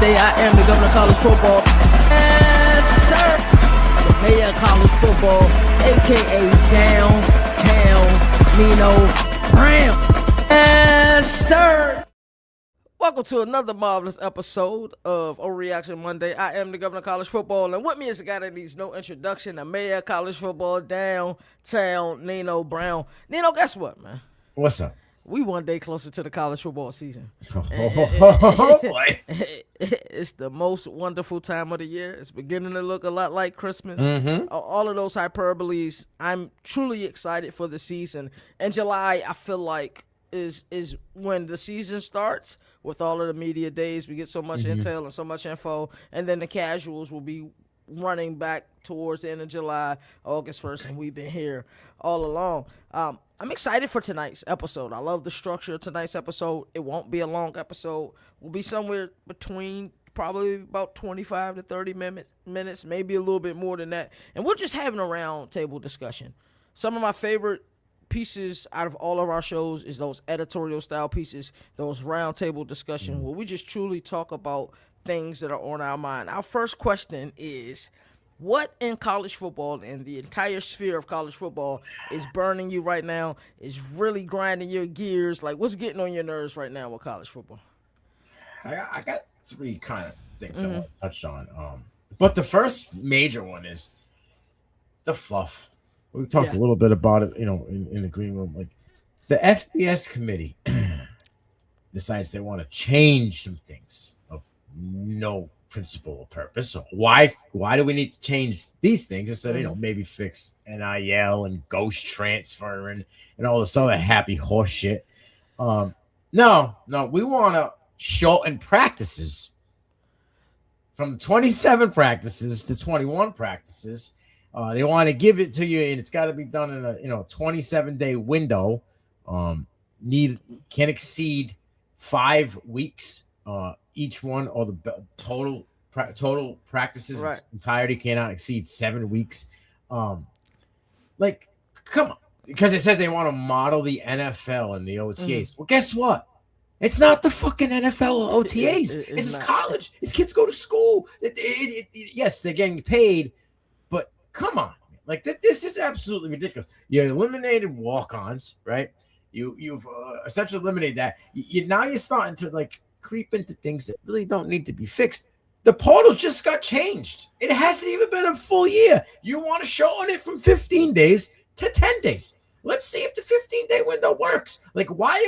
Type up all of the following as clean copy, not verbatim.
Monday. I am the governor of college football. Yes, sir. The mayor of college football, a.k.a. Downtown Nino Brown. Yes, sir. Welcome to another marvelous episode of Overreaction Monday. I am the governor of college football, and with me is a guy that needs no introduction, the mayor of college football, Downtown Nino Brown. Nino, guess what, man? What's up? We one day closer to the college football season. Oh, boy. It's the most wonderful time of the year. It's beginning to look a lot like Christmas. All of those hyperboles. I'm truly excited for the season. In July, I feel like is when the season starts with all of the media days. We get so much intel and so much info, and then the casuals will be running back towards the end of July, August 1st, and we've been here all along. I'm excited for tonight's episode. I love the structure of tonight's episode. It won't be a long episode. We'll be somewhere between probably about 25 to 30 minutes, maybe a little bit more than that. And we're just having a round table discussion. Some of my favorite pieces out of all of our shows is those editorial style pieces, those round table discussion where we just truly talk about things that are on our mind. Our first question is, what in college football and the entire sphere of college football is burning you right now, is really grinding your gears? Like, what's getting on your nerves right now with college football? I got three kind of things I want to touch on. But the first major one is the fluff. We talked a little bit about it, in the green room. Like, the FBS committee decides they want to change some things of no principle or purpose. So why do we need to change these things instead of maybe fix NIL and ghost transfer and all this other happy horse shit? No, we want to shorten practices from 27 practices to 21 practices. They want to give it to you, and it's got to be done in a 27-day window. Can't exceed 5 weeks each one, or the total practices entirety cannot exceed 7 weeks. Like, come on, because it says they want to model the NFL and the OTAs. Well, guess what? It's not the fucking NFL or OTAs. It's just college. These kids go to school. Yes, they're getting paid, but come on, like this is absolutely ridiculous. You eliminated walk-ons, right? You've essentially eliminated that. Now you're starting to like creep into things that really don't need to be fixed. The portal just got changed. It hasn't even been a full year. You want to shorten it from 15 days to 10 days. Let's see if the 15-day window works. Like, why?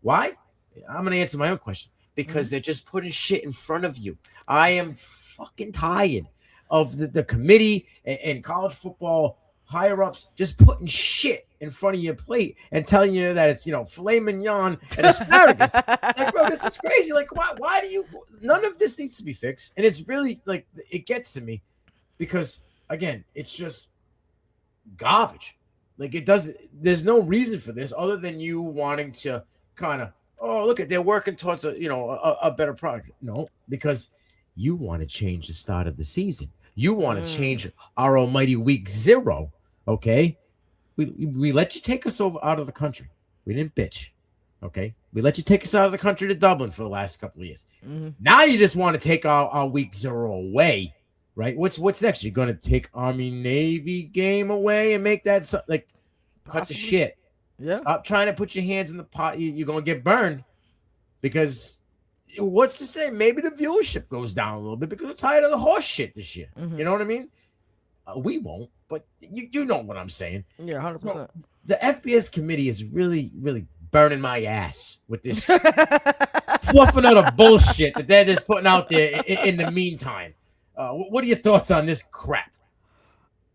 I'm going to answer my own question. Because they're just putting shit in front of you. I am fucking tired of the committee and college football higher-ups just putting shit in front of your plate and telling you that it's, filet mignon and asparagus. Like, bro, this is crazy. Like, why do you – none of this needs to be fixed. And it's really, like, it gets to me because, again, it's just garbage. Like, it doesn't – there's no reason for this other than you wanting to kind of, oh, look, they're working towards a better product. No, because you want to change the start of the season. You want to change our almighty week 0, okay? We let you take us out of the country. We didn't bitch, okay? We let you take us out of the country to Dublin for the last couple of years. Now you just want to take our week 0 away, right? What's next? You're going to take Army-Navy game away and make that, like, cut the shit. Yeah. Stop trying to put your hands in the pot. You're going to get burned because what's to say? Maybe the viewership goes down a little bit because we're tired of the horse shit this year. You know what I mean? We won't, but you know what I'm saying. Yeah, 100%. So the FBS committee is really, really burning my ass with this fluffing out of bullshit that they're just putting out there in the meantime. What are your thoughts on this crap?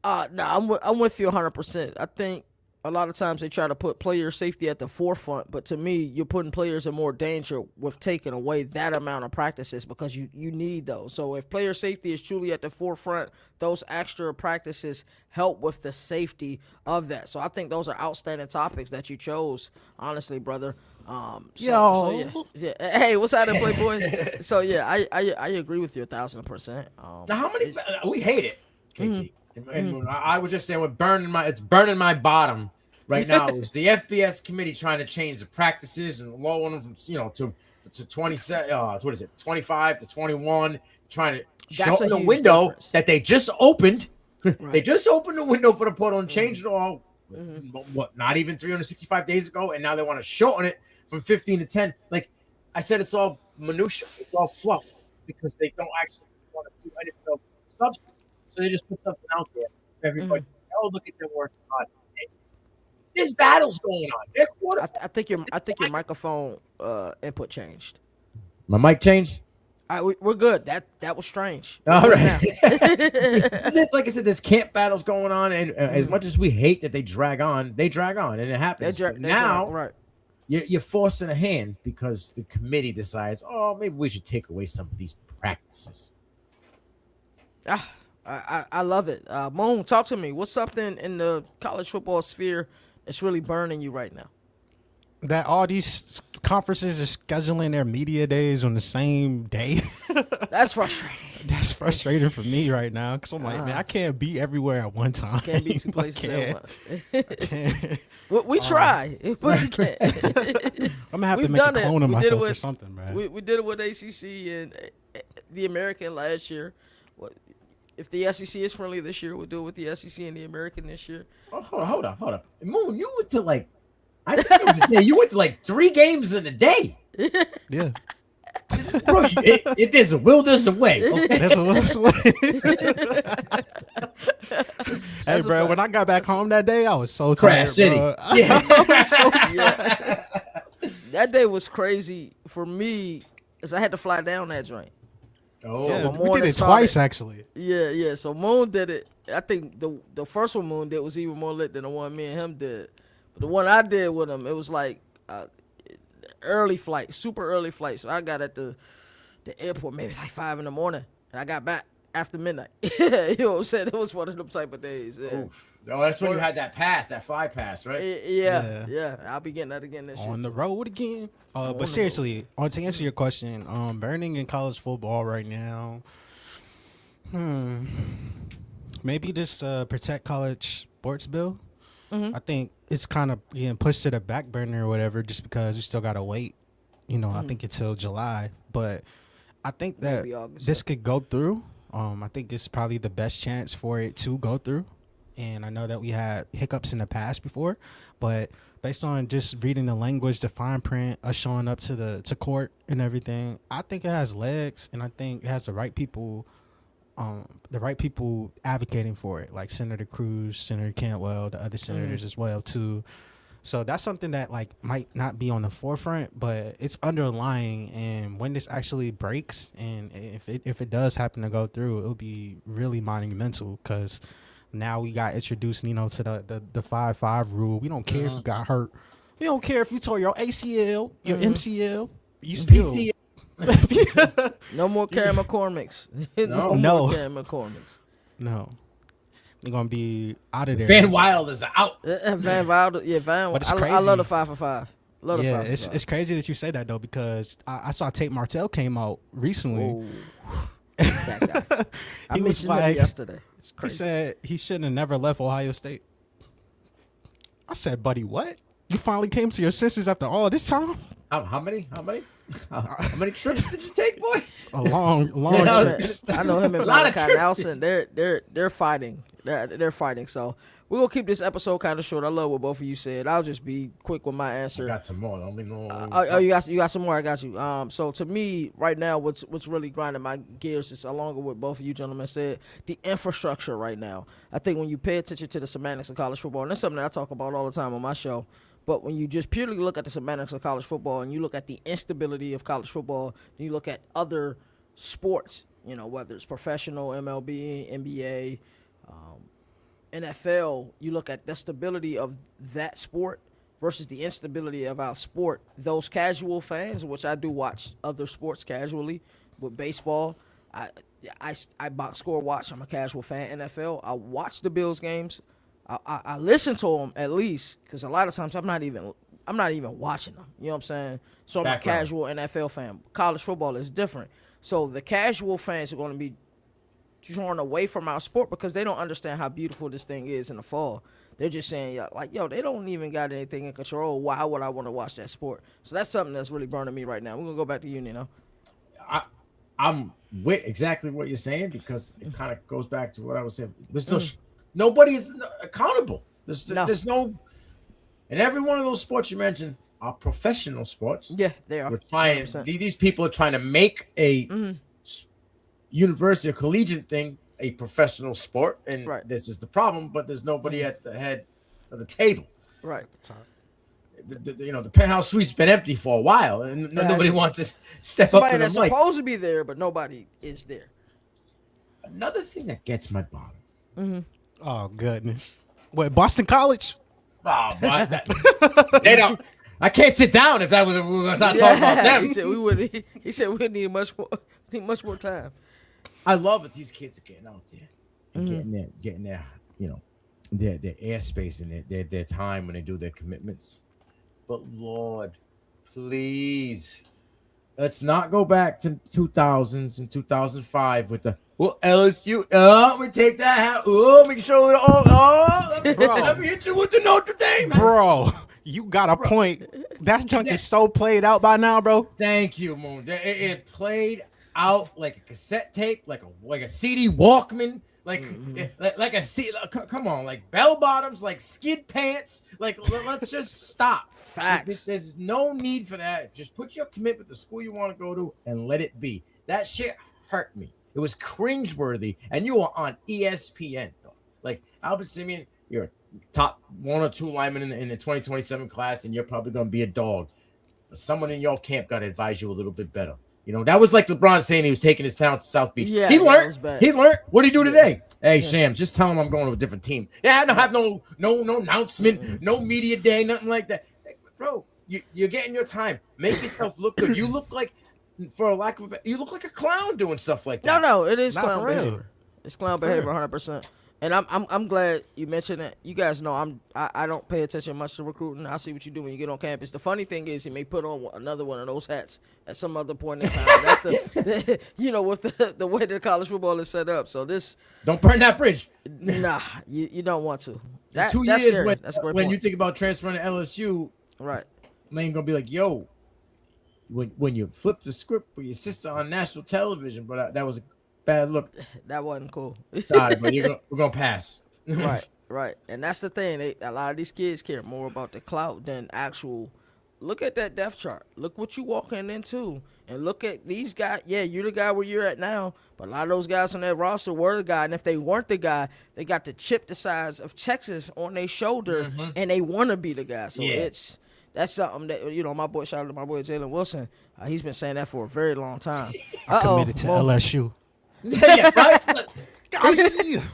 No, I'm with you 100%. I think a lot of times they try to put player safety at the forefront, but to me, you're putting players in more danger with taking away that amount of practices because you need those. So if player safety is truly at the forefront, those extra practices help with the safety of that. So I think those are outstanding topics that you chose, honestly, brother. So yeah. Hey, what's out there, Playboy? So yeah, I agree with you 1,000%. Now, how many? We hate it, KT. And I was just saying, it's burning my bottom right now. Is the FBS committee trying to change the practices and lowering them, to to 27. What is it? 25 to 21, trying to That's shorten a the huge window difference. that they just opened. Right. They just opened the window for the portal and changed it all. What? Not even 365 days ago, and now they want to shorten it from 15 to 10. Like I said, it's all minutia. It's all fluff because they don't actually want to do NFL substance. So they just put something out there for everybody. Oh, look at them working hard. There's battles going on. I think your microphone input changed. My mic changed. We're good. That was strange. All right. Like I said, there's camp battles going on, and as much as we hate that they drag on, and it happens. Now, you're forcing a hand because the committee decides, oh, maybe we should take away some of these practices. I love it. Moon, talk to me. What's something in the college football sphere that's really burning you right now? That all these conferences are scheduling their media days on the same day. That's frustrating. That's frustrating for me right now because I'm like, man, I can't be everywhere at one time. Can't be two places at once. We try, but you can't. I'm gonna have to make a clone of myself or something, man. We did it with ACC and the American last year. If the SEC is friendly this year, we'll do it with the SEC and the American this year. Oh, hold up. Moon, you went to like, I think it was a day. You went to like 3 games in a day. Yeah. Bro, if there's a will, there's a way. Okay? There's a will, there's a way. Hey, bro, when I got back home that day, I was so tired, City. bro. Yeah. I was so tired. That day was crazy for me because I had to fly down that joint. Oh, Yeah, So we did it twice, actually. Yeah. So Moon did it. I think the first one Moon did was even more lit than the one me and him did. But the one I did with him, it was like early flight, super early flight. So I got at the airport maybe like 5 a.m, and I got back after midnight. You know what I'm saying? It was one of them type of days. Yeah. Oof. Oh, that's when you had that fly pass, right? Yeah. I'll be getting that again this year. On the road again. But seriously, to answer your question, burning in college football right now. Maybe this Protect College Sports bill. I think it's kind of getting pushed to the back burner or whatever, just because we still gotta wait. I think until July, but I think that this could go through. I think it's probably the best chance for it to go through. And I know that we had hiccups in the past before, but based on just reading the language, the fine print, us showing up to court and everything, I think it has legs, and I think it has the right people advocating for it, like Senator Cruz, Senator Cantwell, the other senators as well too. So that's something that might not be on the forefront, but it's underlying. And when this actually breaks, and if it does happen to go through, it'll be really monumental because now we got introduced, to the 5-5 rule. We don't care if you got hurt. We don't care if you tore your ACL, your MCL. You still. No more Karen McCormick's. No. More Karen McCormick's. No. They're going to be out of there. Van Wilder is out. Van Wilder. Yeah, Van But it's crazy. I love the 5-for-5. Yeah, it's crazy that you say that, though, because I saw Tate Martell came out recently. That guy. I mentioned him yesterday. It's crazy. He said he shouldn't have never left Ohio State. I said, buddy, what? You finally came to your senses after all this time? How many trips did you take, boy? A long trips. I know him and Malachi Nelson. They're fighting. They're fighting. So we're gonna keep this episode kind of short. I love what both of you said. I'll just be quick with my answer. I got some more. You got some more. I got you. So to me, right now, what's really grinding my gears is, along with what both of you gentlemen said, the infrastructure right now. I think when you pay attention to the semantics of college football, and that's something that I talk about all the time on my show. But when you just purely look at the semantics of college football and you look at the instability of college football, and you look at other sports, whether it's professional, MLB, NBA, NFL, you look at the stability of that sport versus the instability of our sport. Those casual fans, which I do watch other sports casually, with baseball, I box score watch. I'm a casual fan. NFL, I watch the Bills games. I listen to them at least, because a lot of times I'm not even watching them. You know what I'm saying? So I'm a casual NFL fan. College football is different. So the casual fans are going to be drawn away from our sport because they don't understand how beautiful this thing is in the fall. They're just saying, they don't even got anything in control. Why would I want to watch that sport? So that's something that's really burning me right now. We're going to go back to you, Nino. I'm with exactly what you're saying because it kind of goes back to what I was saying. There's nobody is accountable. There's no, and every one of those sports you mentioned are professional sports. Yeah, they are. We're trying. These people are trying to make a university or collegiate thing a professional sport, and this is the problem. But there's nobody at the head of the table. Right. The penthouse suite's been empty for a while, and nobody wants to step up to the that's mic. Supposed to be there, but nobody is there. Another thing that gets my bottom. Oh goodness! What, Boston College? Oh, they don't. I can't sit down if that was we were not talking about them. He said we would. He said we need much more time. I love that these kids are getting out there and getting their their airspace and their time when they do their commitments. But Lord, please, let's not go back to 2000s and 2005 with the LSU. We take that. Make sure. Bro, let me hit you with the Notre Dame. Bro, you got a point. That junk is so played out by now, bro. Thank you, Moon. It played out like a cassette tape, like a CD Walkman. Like a C. Come on, like bell bottoms, like skid pants. Like let's just stop. Facts. There's no need for that. Just put your commitment to the school you want to go to and let it be. That shit hurt me. It was cringeworthy, and you were on ESPN. Like Albert Simeon, you're a top 1 or 2 lineman in the 2027 class, and you're probably gonna be a dog. But someone in your camp got to advise you a little bit better. That was like LeBron saying he was taking his talent to South Beach. Yeah, he learned. What did he do today? Hey, Sham, just tell him I'm going to a different team. Yeah, I don't have no announcement, no media day, nothing like that. Hey, bro, you're getting your time. Make yourself look good. You look like, you look like a clown doing stuff like that. No, it is clown behavior. It's clown behavior, 100%. And I'm glad you mentioned it. You guys know I don't pay attention much to recruiting. I see what you do when you get on campus. The funny thing is, he may put on another one of those hats at some other point in time. That's the with the way that college football is set up. So this don't burn that bridge. Nah, you don't want to. 2 that's years scary. That's a great when point. you think about transferring to LSU, right? Lane gonna be like, yo, when you flip the script with your sister on national television, but that was a bad look. That wasn't cool. Sorry, but we're gonna pass. Right. And that's the thing. A lot of these kids care more about the clout than actual. Look at that depth chart. Look what you walking into, and look at these guys. Yeah, you're the guy where you're at now, but a lot of those guys on that roster were the guy. And if they weren't the guy, they got the chip the size of Texas on their shoulder, and they want to be the guy. So that's something that my boy. Shout out to my boy Jalen Wilson. He's been saying that for a very long time. I committed to LSU. Yeah, right. Yeah,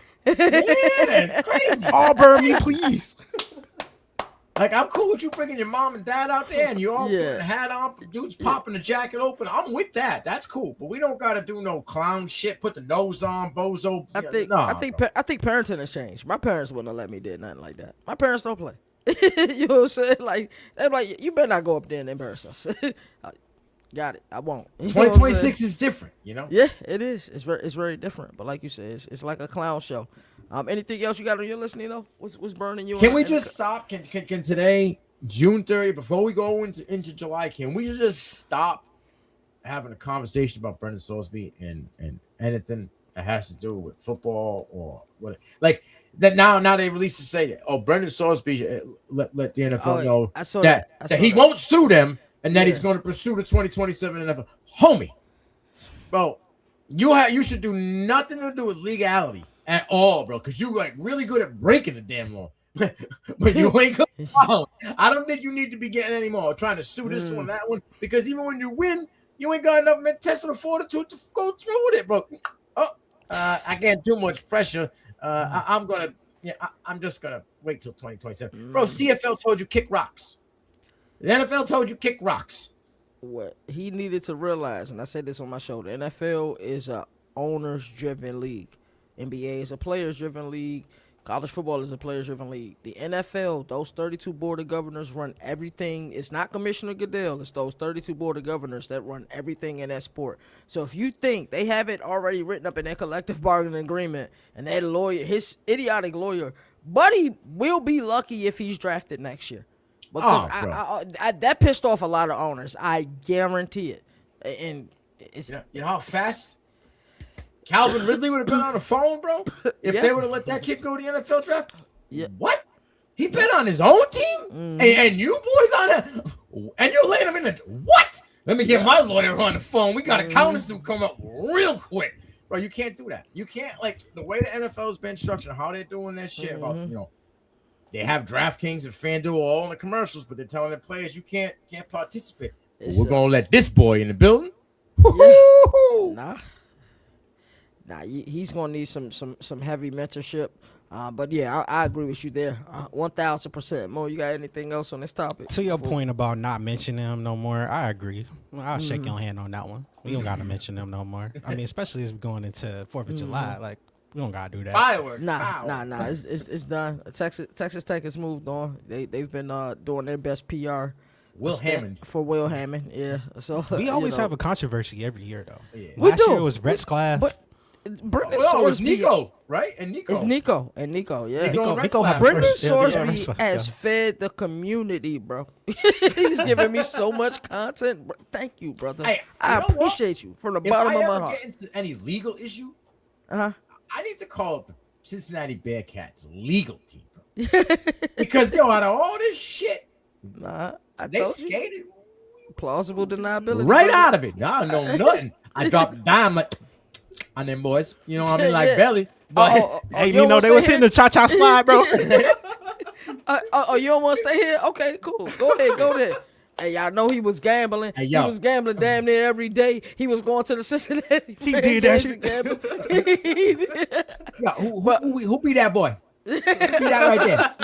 crazy. Auburn me, please. Like, I'm cool with you bringing your mom and dad out there, and you all putting a hat on, dudes popping the jacket open. I'm with that. That's cool, but we don't gotta do no clown shit. Put the nose on, bozo. I think parenting has changed. My parents wouldn't have let me do nothing like that. My parents don't play. You know what I'm saying? Like, they're like, you better not go up there and embarrass us. Got it. I won't. 2026 is different, Yeah, it is. It's very different. But like you said, it's like a clown show. Anything else you got on your list, Nino? What's burning you? Can we just stop? Can today, June 30, before we go into July, can we just stop having a conversation about Brendan Salisbury and anything that has to do with football or what? Like that now they release to say that Brendan Salisbury let the NFL know that he won't sue them. And that he's going to pursue the 2027 NFL. Homie, bro, you should do nothing to do with legality at all, bro, because you're like really good at breaking the damn law. But you ain't good. I don't think you need to be getting any more trying to sue this one, that one, because even when you win, you ain't got enough intestinal fortitude to go through with it, bro. I get too much pressure. I'm just gonna wait till 2027, bro. CFL told you kick rocks. The NFL told you kick rocks. What he needed to realize, and I said this on my show, the NFL is a owners-driven league. NBA is a players-driven league. College football is a players-driven league. The NFL, those 32 board of governors run everything. It's not Commissioner Goodell. It's those 32 board of governors that run everything in that sport. So if you think they have it already written up in their collective bargaining agreement and that lawyer, his idiotic lawyer, Buddy will be lucky if he's drafted next year. Because that pissed off a lot of owners. I guarantee it. And it's, you know how fast Calvin Ridley would have been on the phone, bro, if they would have let that kid go to the NFL draft. Yeah. What? He been on his own team, and you boys on it, and you're laying him in the what? Let me get my lawyer on the phone. We got accountants to come up real quick, bro. You can't do that. You can't, like, the way the NFL's been structured, how they're doing that shit about, you know, they have DraftKings and FanDuel all in the commercials, but they're telling the players you can't participate. Well, we're gonna let this boy in the building. Nah. Nah, he's gonna need some heavy mentorship. But yeah, I agree with you there, 1,000%. Mo, you got anything else on this topic? To your point about not mentioning them no more, I agree. I'll shake your hand on that one. We don't gotta mention them no more. I mean, especially as we're going into 4th of July, like we don't gotta do that. Fireworks. Nah. It's done. Texas Tech has moved on. They've been doing their best PR. For Will Hammond, yeah. So we always have a controversy every year, though. Yeah. Last year was Rhett's class. But Brendan it was Nico, right? And Nico. It's Nico, yeah. Nico had Brendan first. Sorsby has fed the community, bro. He's giving me so much content. Thank you, brother. Hey, I appreciate you from the bottom of my heart. If I ever get into any legal issue, I need to call the Cincinnati Bearcats legal team, bro. Because out of all this shit, they skated plausible deniability right out of it. I know nothing. I dropped a dime on them boys. You know what I mean? Like belly. But hey, you know they was hitting the cha-cha slide, bro. You don't want to stay here? Okay, cool. Go ahead. Hey, y'all know he was gambling. He was gambling damn near every day. He was going to the Cincinnati. He did that shit. Yeah, who be that boy? Who be that right there?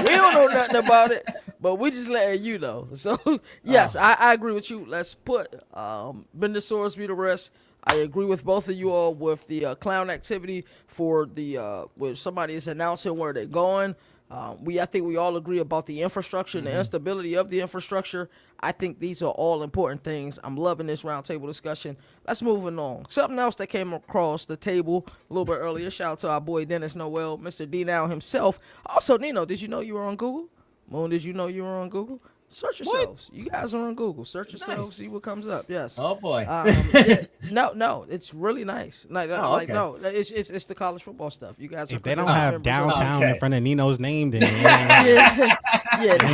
We don't know nothing about it, but we just letting you know. So yes, I agree with you. Let's put Brendan Sorsby to rest. I agree with both of you all with the clown activity for the where somebody is announcing where they're going. I think we all agree about the infrastructure and the instability of the infrastructure. I think these are all important things. I'm loving this roundtable discussion. Let's move on. Something else that came across the table a little bit earlier. Shout out to our boy Dennis Noel, Mr. D Now himself. Also, Nino, did you know you were on Google? Moon, did you know you were on Google? Search yourselves. What? You guys are on Google. Search yourselves. Nice. See what comes up. Yes. Oh boy. No, it's really nice. Okay. No, it's the college football stuff. You guys. If they don't have downtown in front of Nino's name, then yeah,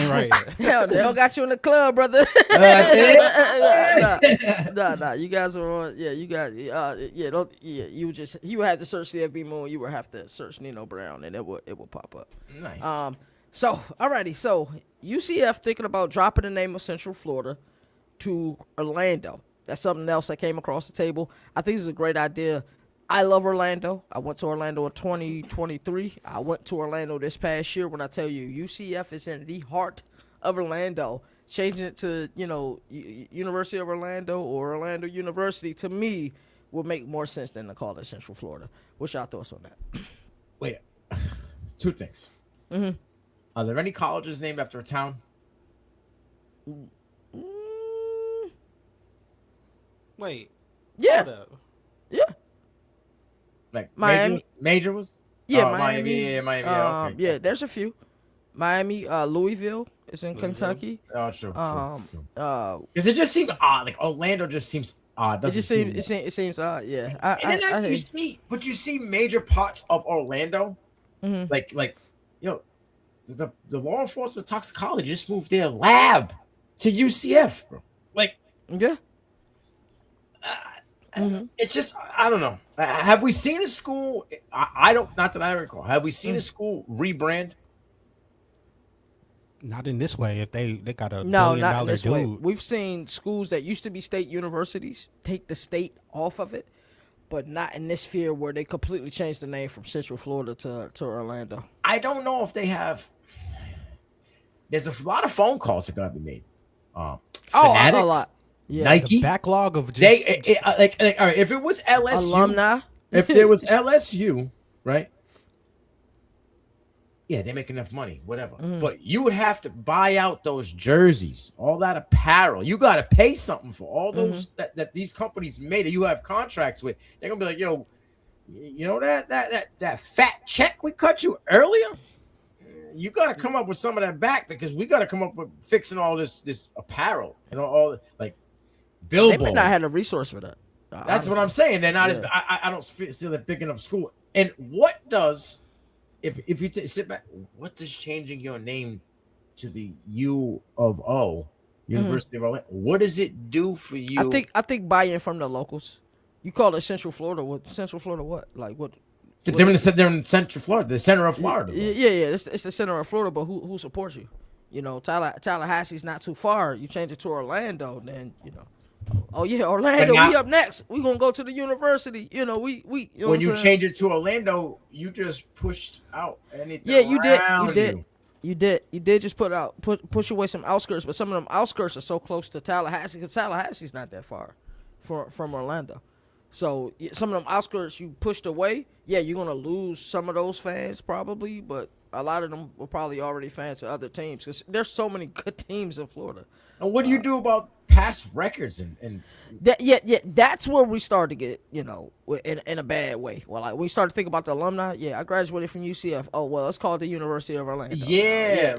right. Hell, they don't got you in the club, brother. Nah. You guys are on. Yeah, you got. You would have to search CFB Moon. You would have to search Nino Brown, and it will pop up. Nice. So, alrighty. So, UCF thinking about dropping the name of Central Florida to Orlando. That's something else that came across the table. I think it's a great idea. I love Orlando. I went to Orlando in 2023. I went to Orlando this past year. When I tell you, UCF is in the heart of Orlando. Changing it to, University of Orlando or Orlando University, to me, would make more sense than to call it Central Florida. What's your thoughts on that? Wait, two things. Mm-hmm. Are there any colleges named after a town? Wait. Yeah. Yeah. Like Miami. Major was? Yeah, Miami. Yeah, Miami. Okay. Yeah, there's a few. Miami, Louisville is in Kentucky. Oh, sure. Because it just seems odd. Like Orlando just seems odd. It seems odd. Yeah. You see major parts of Orlando, like the law enforcement toxicology just moved their lab to UCF, bro. Like, yeah. It's just, I don't know. Have we seen a school? I don't, not that I recall. Have we seen a school rebrand? Not in this way. If they got a $1 not billion in this dude. way. We've seen schools that used to be state universities take the state off of it, but not in this sphere where they completely changed the name from Central Florida to Orlando. I don't know if they have. There's a lot of phone calls that got to be made. Fanatics, a lot. Yeah. Nike, the backlog of just all right. If it was LSU, alumni, if there was LSU, right? Yeah, they make enough money, whatever. But you would have to buy out those jerseys, all that apparel. You got to pay something for all those that these companies made that you have contracts with. They're gonna be like, yo, you know that fat check we cut you earlier. You got to come up with some of that back because we got to come up with fixing all this apparel and all like billboards. They may not have the resource for that. That's honestly. what I'm saying. They're not as I don't see that big enough school. And what does if you sit back, what does changing your name to the U of O, University of Orlando, what does it do for you? I think buy-in from the locals. You call it Central Florida. What Central Florida? What like what? They're in Central Florida, the center of Florida. Yeah. It's the center of Florida, but who supports you? You know, Tallahassee's not too far. You change it to Orlando, then you know. Oh yeah, Orlando. We up next. We gonna go to the university. You know, we. You know when you change it to Orlando, you just pushed out anything. Yeah, you did. You did just push away some outskirts, but some of them outskirts are so close to Tallahassee because Tallahassee's not that far from Orlando. So some of them outskirts you pushed away. Yeah, you're gonna lose some of those fans probably, but a lot of them were probably already fans of other teams because there's so many good teams in Florida. And what do you do about past records and that? Yeah, that's where we started to get in a bad way. Well, like we started to think about the alumni. Yeah, I graduated from UCF. Oh well, let's call it the University of Orlando. Yeah.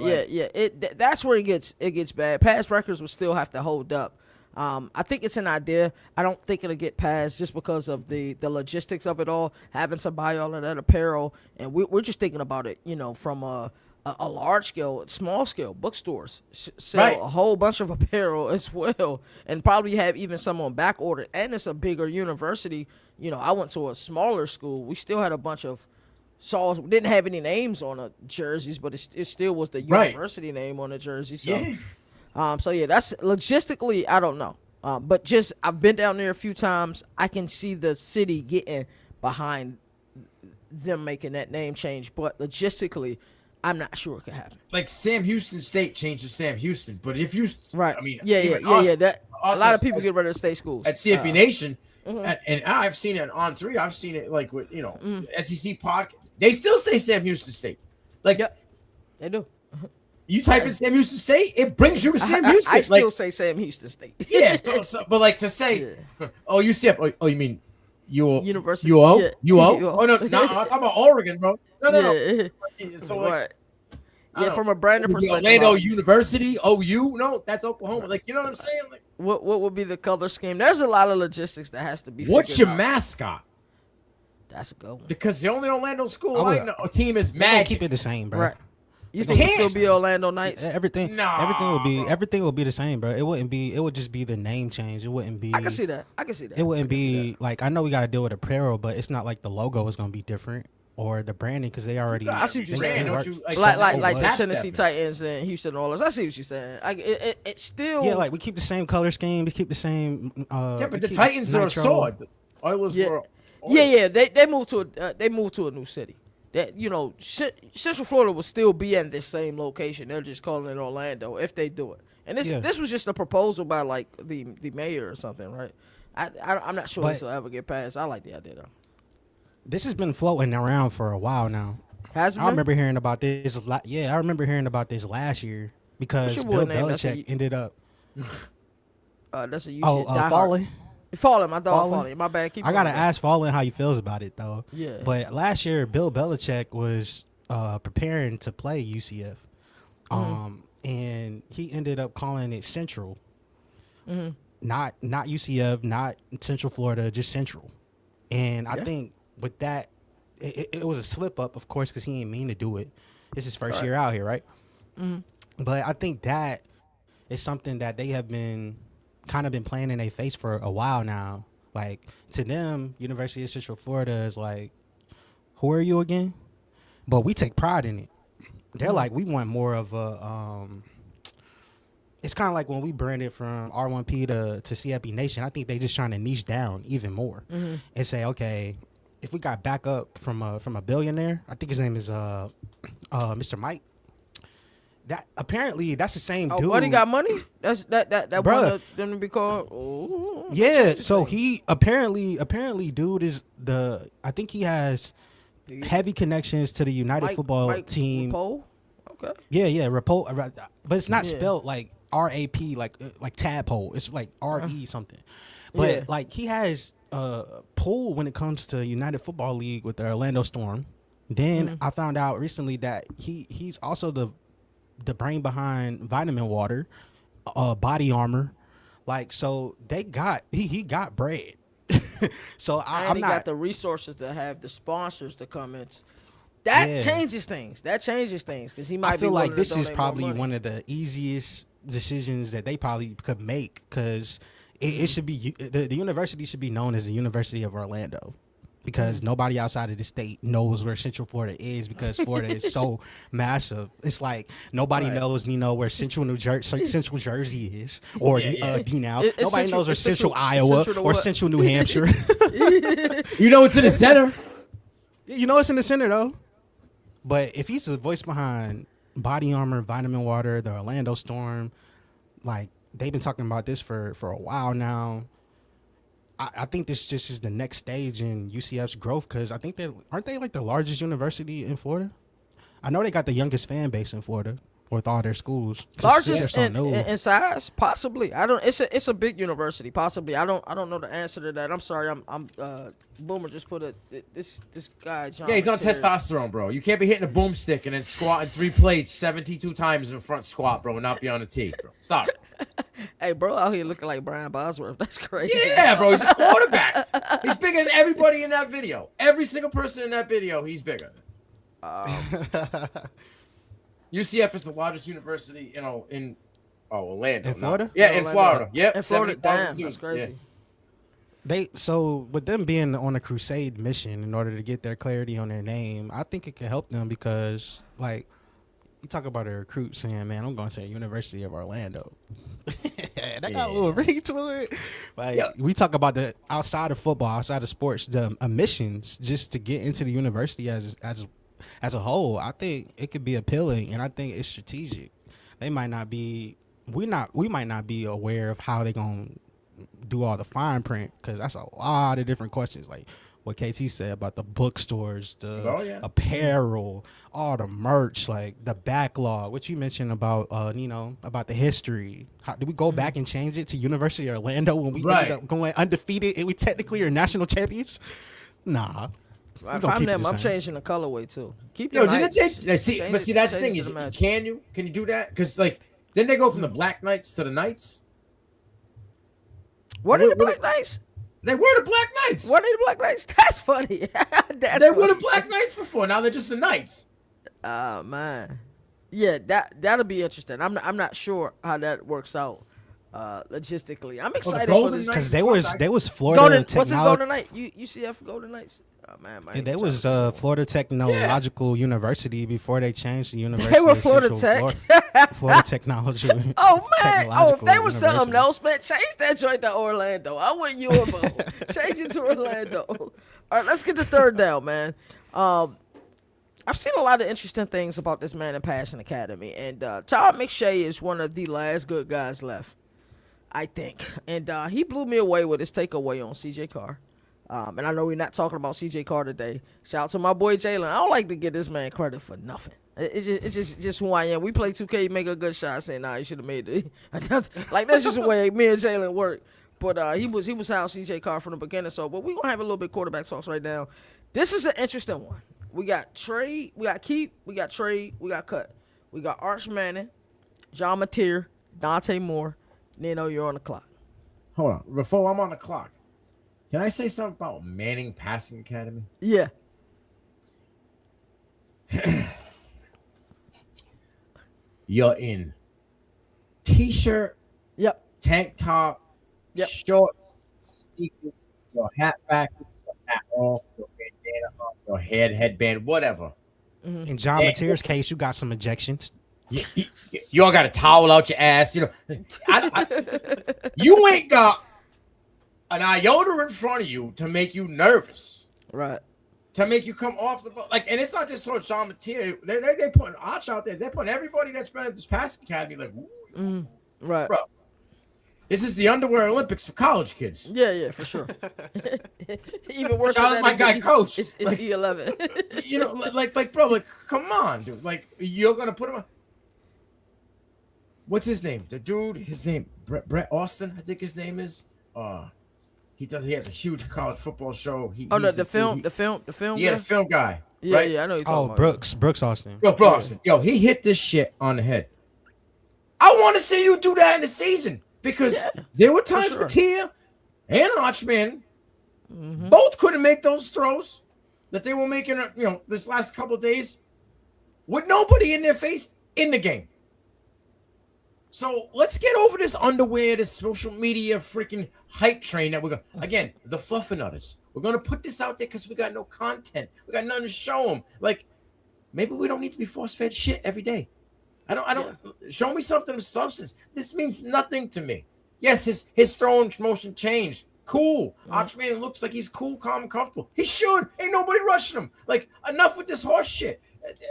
That's where it gets bad. Past records will still have to hold up. I think it's an idea. I don't think it'll get passed just because of the logistics of it all, having to buy all of that apparel, and we're just thinking about it, from a large scale, small scale bookstores sell a whole bunch of apparel as well, and probably have even some on back order. And it's a bigger university. I went to a smaller school. We still had a bunch of didn't have any names on the jerseys, but it still was the university name on the jersey. So. Yeah. That's logistically, I don't know. But just I've been down there a few times. I can see the city getting behind them making that name change, but logistically, I'm not sure it could happen. Like Sam Houston State changed to Sam Houston, but if you, right? I mean, That a lot of people get rid of the state schools at CFB Nation, and I've seen it on 3. I've seen it like with SEC podcast. They still say Sam Houston State, like they do. You type in Sam Houston State, it brings you to Sam Houston. I still say Sam Houston State. Yeah, but like to say, UCF. Oh, you mean University? UO? Oh no, I'm talking about Oregon, bro. No. So right. From a branding perspective, Orlando University, OU. No, that's Oklahoma. Like, you know what I'm saying? Like, what would be the color scheme? There's a lot of logistics that has to be. What's your mascot? That's a good one. Because the only Orlando school team is Magic. Keep it the same, bro. Right. You think it still be Orlando Knights? Everything will be the same, bro. It wouldn't be. It would just be the name change. It wouldn't be. I can see that. It wouldn't be like, I know we got to deal with apparel, but it's not like the logo is gonna be different or the branding because they already. I see what you're saying. Like the Tennessee Titans and Houston Oilers. I see what you're saying. It still. Yeah, like we keep the same color scheme. We keep the same. But the Titans are a sword. The Oilers were. Yeah. They moved to a new city. That Central Florida will still be in this same location. They're just calling it Orlando if they do it. And this was just a proposal by like the mayor or something, right? I'm not sure this will ever get passed. I like the idea though. This has been floating around for a while now. Has it been? I remember hearing about this. Yeah, I remember hearing about this last year because Bill Belichick ended up. That's a UC Fallen. Fallen, my dog Fallen. My bad. I gotta ask Fallen how he feels about it though. Yeah. But last year, Bill Belichick was preparing to play UCF, and he ended up calling it Central, not UCF, not Central Florida, just Central. And I think with that, it was a slip up, of course, because he didn't mean to do it. It's his first year out here, right? But I think that is something that they have been playing in their face for a while now. Like, to them, University of Central Florida is like, who are you again? But we take pride in it. They're like, we want more of a it's kind of like when we branded from R1P to CFB Nation. I think they just trying to niche down even more and say, okay, if we got backup from a billionaire, I think his name is Mr. Mike. That apparently that's the same dude. But he got money? That's that one of them to be called. Oh, yeah. So he apparently dude is I think he has heavy connections to the United football team. Rapope? Okay. Yeah, Rapope, but it's not spelled like RAP, like tadpole. It's like RE something. But like he has pull when it comes to United Football League with the Orlando Storm. Then I found out recently that he's also the brain behind Vitamin Water, Body Armor. Like, so they got he got bread. So I'm not got the resources to have the sponsors to come in. That changes things. Because he might. I feel be like this is donate probably one of the easiest decisions that they probably could make, because it should be the university should be known as the University of Orlando, because nobody outside of the state knows where Central Florida is, because Florida is so massive. It's like nobody knows, where Central Jersey is, or DeNow. Nobody knows where Central Iowa or Central New Hampshire. It's in the center. It's in the center though. But if he's the voice behind Body Armor, Vitamin Water, the Orlando Storm, like they've been talking about this for a while now. I think this just is the next stage in UCF's growth, because I think aren't they like the largest university in Florida? I know they got the youngest fan base in Florida with all their schools. Largest in size, possibly. It's a big university, possibly. I don't know the answer to that. I'm sorry. I'm Boomer just put this guy John. Yeah, he's on testosterone, bro. You can't be hitting a boomstick and then squatting 3 plates 72 times in front squat, bro, and not be on the tee, bro. Sorry. Hey, bro, out here looking like Brian Bosworth. That's crazy. Yeah, bro, he's a quarterback. He's bigger than everybody in that video. Every single person in that video, he's bigger. UCF is the largest university, in Orlando. In Florida? Yeah, in Florida. Yep. In Florida, damn, that's crazy. Yeah. So with them being on a crusade mission in order to get their clarity on their name, I think it can help them, because like you talk about a recruit saying, "Man, I'm going to say University of Orlando." That got a little ring to it. Like we talk about the outside of football, outside of sports, the missions just to get into the university as a whole. I think it could be appealing, and I think it's strategic. They might not be. We might not be aware of how they're gonna do all the fine print, because that's a lot of different questions. Like what KT said about the bookstores, the apparel, all the merch, like the backlog. What you mentioned about about the history. How do we go back and change it to University of Orlando when we ended up going undefeated and we technically are national champions? Nah. If I'm them, I'm changing the colorway too. Keep the see that's the thing is, can you do that? Because like then they go from the Black Knights to the Knights. What are the Black Knights? They were the Black Knights. What are the Black Knights? That's funny. They were the Black Knights before. Now they're just the Knights. Oh man, yeah, that'll be interesting. I'm not sure how that works out logistically. I'm excited for this because there was Florida. What's it Golden Knight? UCF Golden Knights. Oh man, there was Florida Technological University before they changed the university. They were Florida Tech. Florida Technology. Oh man! If they were something else, man, change that joint to Orlando. I want UFO. Change it to Orlando. All right, let's get the third down, man. I've seen a lot of interesting things about this man in Passing Academy, and Todd McShay is one of the last good guys left, I think. And he blew me away with his takeaway on CJ Carr. And I know we're not talking about CJ Carr today. Shout out to my boy Jalen. I don't like to give this man credit for nothing. It's just who I am. We play 2K, you make a good shot, saying, nah, you should have made it. Like, that's just the way me and Jalen work. But he was how CJ Carr from the beginning. So, but we're going to have a little bit quarterback talks right now. This is an interesting one. We got trade, we got keep, we got trade, we got cut. We got Arch Manning, John Mateer, Dante Moore. Nino, you're on the clock. Hold on. Before I'm on the clock, can I say something about Manning Passing Academy? Yeah. You're in t-shirt, tank top, shorts, sneakers, your hat backwards, your hat off, your bandana on, your headband, whatever. Mm-hmm. In John Mateer's case, you got some ejections. You all got a towel out your ass. You ain't got an iota in front of you to make you nervous, right? To make you come off the boat. Like, and it's not just sort of John Mateer. They putting Arch out there. They're putting everybody that's been at this Passing Academy like, ooh, right, bro. This is the underwear Olympics for college kids. Yeah, for sure. Even worse Shout than out that my is guy, Coach. It's E11. You know, bro, like, come on, dude. Like, you're gonna put him on. What's his name? The dude, his name Brett Austin, I think his name is. He has a huge college football show. The film. Yeah, Guy? the film guy. Yeah, right? yeah, I know you're talking about. Brooks Austin. Brooks Austin. Yo, he hit this shit on the head. I want to see you do that in the season because there were times with Tia and Archman both couldn't make those throws that they were making, this last couple of days with nobody in their face in the game. So let's get over this underwear, this social media freaking hype train that we're going to, again, the fluffernutters. We're going to put this out there because we got no content. We got nothing to show them. Like, maybe we don't need to be force-fed shit every day. I don't show me something of substance. This means nothing to me. Yes, his throwing motion changed. Cool. Archman looks like he's cool, calm, and comfortable. He should. Ain't nobody rushing him. Like, enough with this horse shit.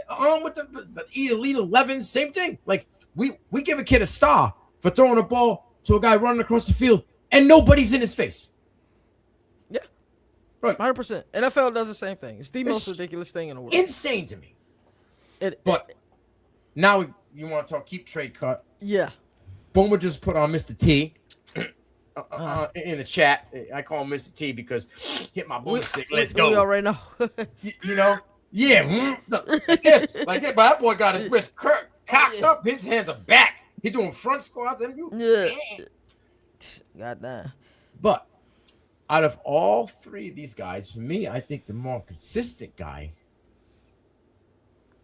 On with the Elite 11, same thing. Like, we give a kid a star for throwing a ball to a guy running across the field and nobody's in his face. Yeah. Right. 100%. NFL does the same thing. It's the most ridiculous thing in the world. Insane to me. But now you want to talk keep trade cut. Yeah. Boomer just put on Mr. T in the chat. I call him Mr. T because hit my boomer stick. Let's go. We already know. you know? Yeah. Like this. Like that. But that boy got his wrist cocked up. His hands are back. He doing front squats. And Goddamn. But out of all three of these guys, for me, I think the more consistent guy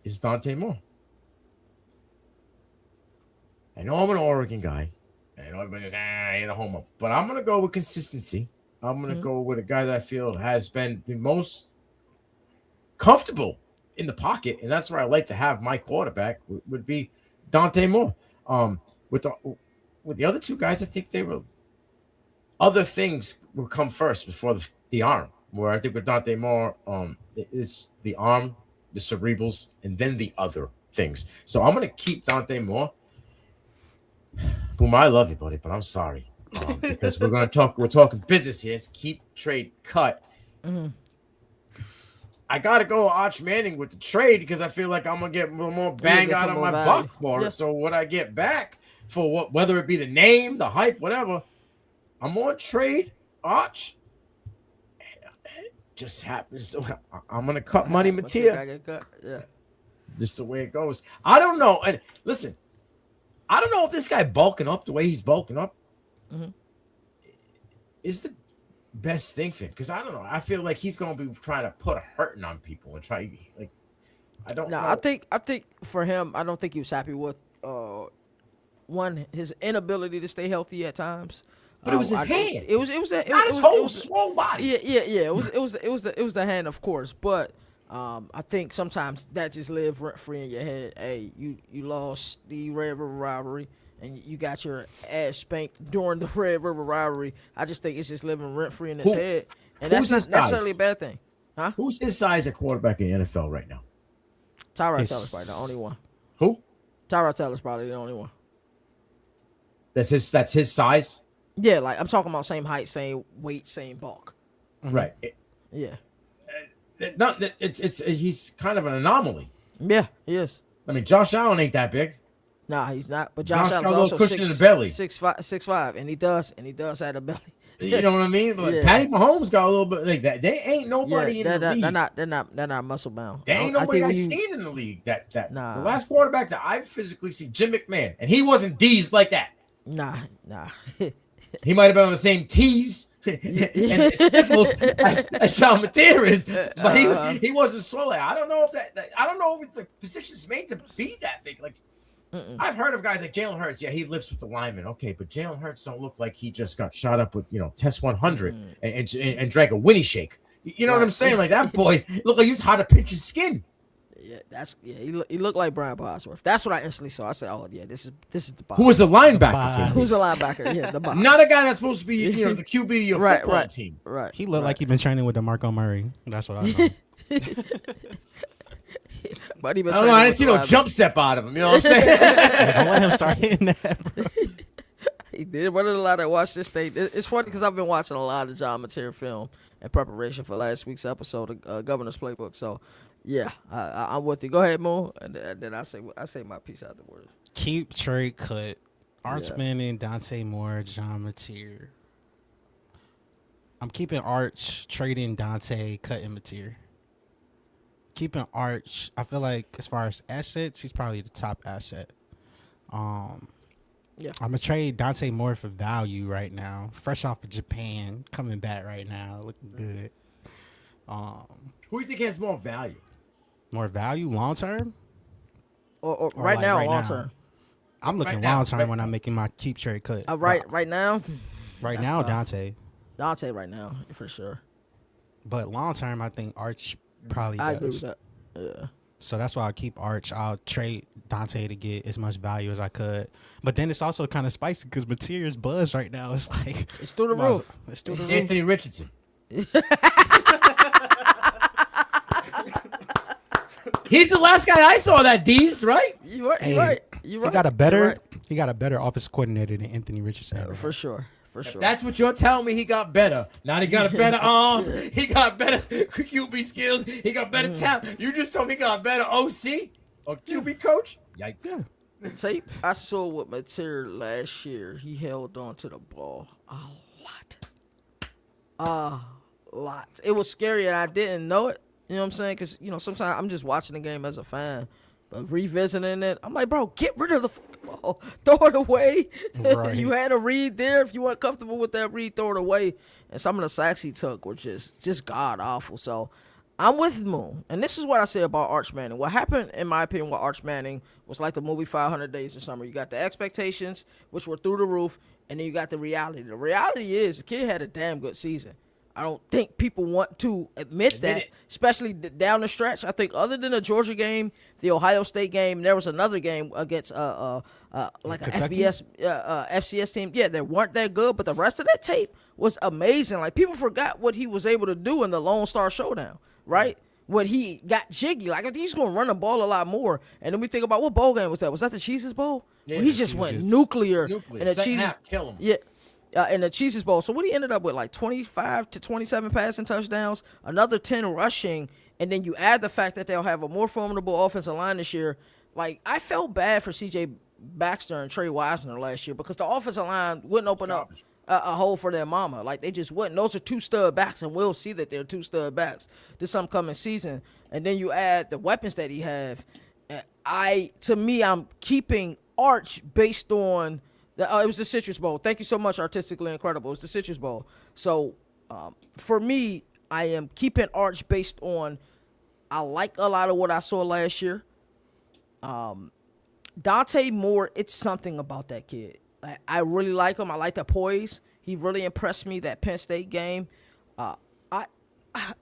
is Dante Moore. I know I'm an Oregon guy. I know everybody's ain't a homo. But I'm going to go with consistency. I'm going to go with a guy that I feel has been the most comfortable in the pocket. And that's where I like to have my quarterback would be Dante Moore. With the other two guys, I think they were other things will come first before the arm. Where I think with Dante Moore, it's the arm, the cerebrals, and then the other things. So I'm going to keep Dante Moore. Boom, I love you, buddy, but I'm sorry because we're talking business here. It's keep trade cut. I gotta go Arch Manning with the trade because I feel like I'm gonna get a little more bang out of my buck for it. So what I get back for whether it be the name, the hype, whatever, I'm on trade Arch. It just happens. I'm gonna cut money, Mattia. Yeah, just the way it goes. I don't know. And listen. I don't know if this guy bulking up the way he's bulking up is the best thing for him. Because I don't know. I feel like he's going to be trying to put a hurting on people and try like. I don't know. I think for him, I don't think he was happy with one his inability to stay healthy at times. But it was his hand. It was not his whole swole body. Yeah. It was the hand, of course, but. I think sometimes that just live rent free in your head. Hey, you lost the Red River rivalry and you got your ass spanked during the Red River rivalry. I just think it's just living rent free in his head, and that's not necessarily a bad thing, huh? Who's his size at quarterback in the NFL right now? Tyrod Taylor's probably the only one. Who? Tyrod Taylor's probably the only one. That's his size. Yeah, like I'm talking about same height, same weight, same bulk. Right. Yeah. He's kind of an anomaly. Yeah, he is. I mean, Josh Allen ain't that big. Nah, he's not. But Josh Allen's got a also little cushion in the belly. 6'5", and he does have a belly. You know what I mean? But Patty Mahomes got a little bit like that. They ain't nobody in the league. They're not muscle bound. They ain't nobody I've seen in the league. The last quarterback that I've physically seen, Jim McMahon, and he wasn't D's like that. Nah. He might have been on the same tees and sniffles as Sean Matera is, but he wasn't swollen. I don't know if I don't know if the position's made to be that big. Like I've heard of guys like Jalen Hurts. Yeah, he lifts with the linemen. Okay, but Jalen Hurts don't look like he just got shot up with test 100 and drank a Winnie shake. You know what I'm saying? Like that boy looked like he was hard to pinch his skin. Yeah, he looked like Brian Bosworth. That's what I instantly saw. I said, "Oh yeah, this is the boss." Who was the linebacker? Who's the linebacker? Yeah, the boss. Not a guy that's supposed to be, the QB of your football team. Right. He looked like he'd been training with DeMarco Murray. That's what I know. But I didn't see no jump step out of him. You know what I'm saying? Don't let him start hitting that, bro. He did. One of the lot I watched this thing. It's funny because I've been watching a lot of John Mateer film in preparation for last week's episode of Governor's Playbook. So, yeah, I'm with you. Go ahead, Mo, and then I say my piece afterwards. Keep trade cut. Arch Manning, Dante Moore, John Mateer. I'm keeping Arch, trading Dante, cutting Mateer. Keeping Arch, I feel like as far as assets, he's probably the top asset. I'm gonna trade Dante Moore for value right now. Fresh off of Japan, coming back right now, looking good. Who do you think has more value? More value long term? Or right like now, right long now? term. I'm looking long term when I'm making my keep trade cut. Right now. Right That's now, tough. Dante. Right now, for sure. But long term, I think Arch probably does. I agree with that. Yeah. So that's why I'll keep Arch. I'll trade Dante to get as much value as I could. But then it's also kind of spicy because Mateer's buzz right now. It's like it's through the roof. It's through the roof. Anthony Richardson. He's the last guy I saw that D's, right? You right. You right. You right. He got a better office coordinator than Anthony Richardson. Right? For sure. If that's what you're telling me, he got better. Not he got a better arm. He got better QB skills. He got better talent. You just told me he got better OC or QB coach. Yikes. Yeah. The tape I saw with Mateer last year, he held on to the ball a lot. It was scary and I didn't know it. You know what I'm saying? Because, sometimes I'm just watching the game as a fan. But revisiting it, I'm like, bro, get rid of the football. Throw it away. Right. You had a read there. If you weren't comfortable with that read, throw it away. And some of the sacks he took were just god-awful. So I'm with Moon. And this is what I say about Arch Manning. What happened, in my opinion, with Arch Manning was like the movie 500 Days of Summer. You got the expectations, which were through the roof, and then you got the reality. The reality is the kid had a damn good season. I don't think people want to admit that, especially down the stretch. I think other than the Georgia game, the Ohio State game, there was another game against like Kentucky? an FCS team. Yeah, they weren't that good, but the rest of that tape was amazing. Like, people forgot what he was able to do in the Lone Star Showdown, right? When he got jiggy. Like, if he's going to run the ball a lot more. And then we think about what bowl game was that? Was that the Cheez-Its Bowl? Yeah, He just went nuclear. And the Second Cheez-Its, half, kill him. yeah. In the Cheez-Its Bowl. So what he ended up with, like 25 to 27 passing touchdowns, another 10 rushing, and then you add the fact that they'll have a more formidable offensive line this year. Like, I felt bad for C.J. Baxter and Trey Wisner last year because the offensive line wouldn't open up a hole for their mama. Like, they just wouldn't. Those are two stud backs, and we'll see that they're two stud backs this upcoming season. And then you add the weapons that he have. I'm keeping Arch based on it was the Citrus Bowl. Thank you so much, Artistically Incredible. It was the Citrus Bowl. So, for me, I am keeping Arch based on I like a lot of what I saw last year. Dante Moore, it's something about that kid. I really like him. I like the poise. He really impressed me that Penn State game. I'm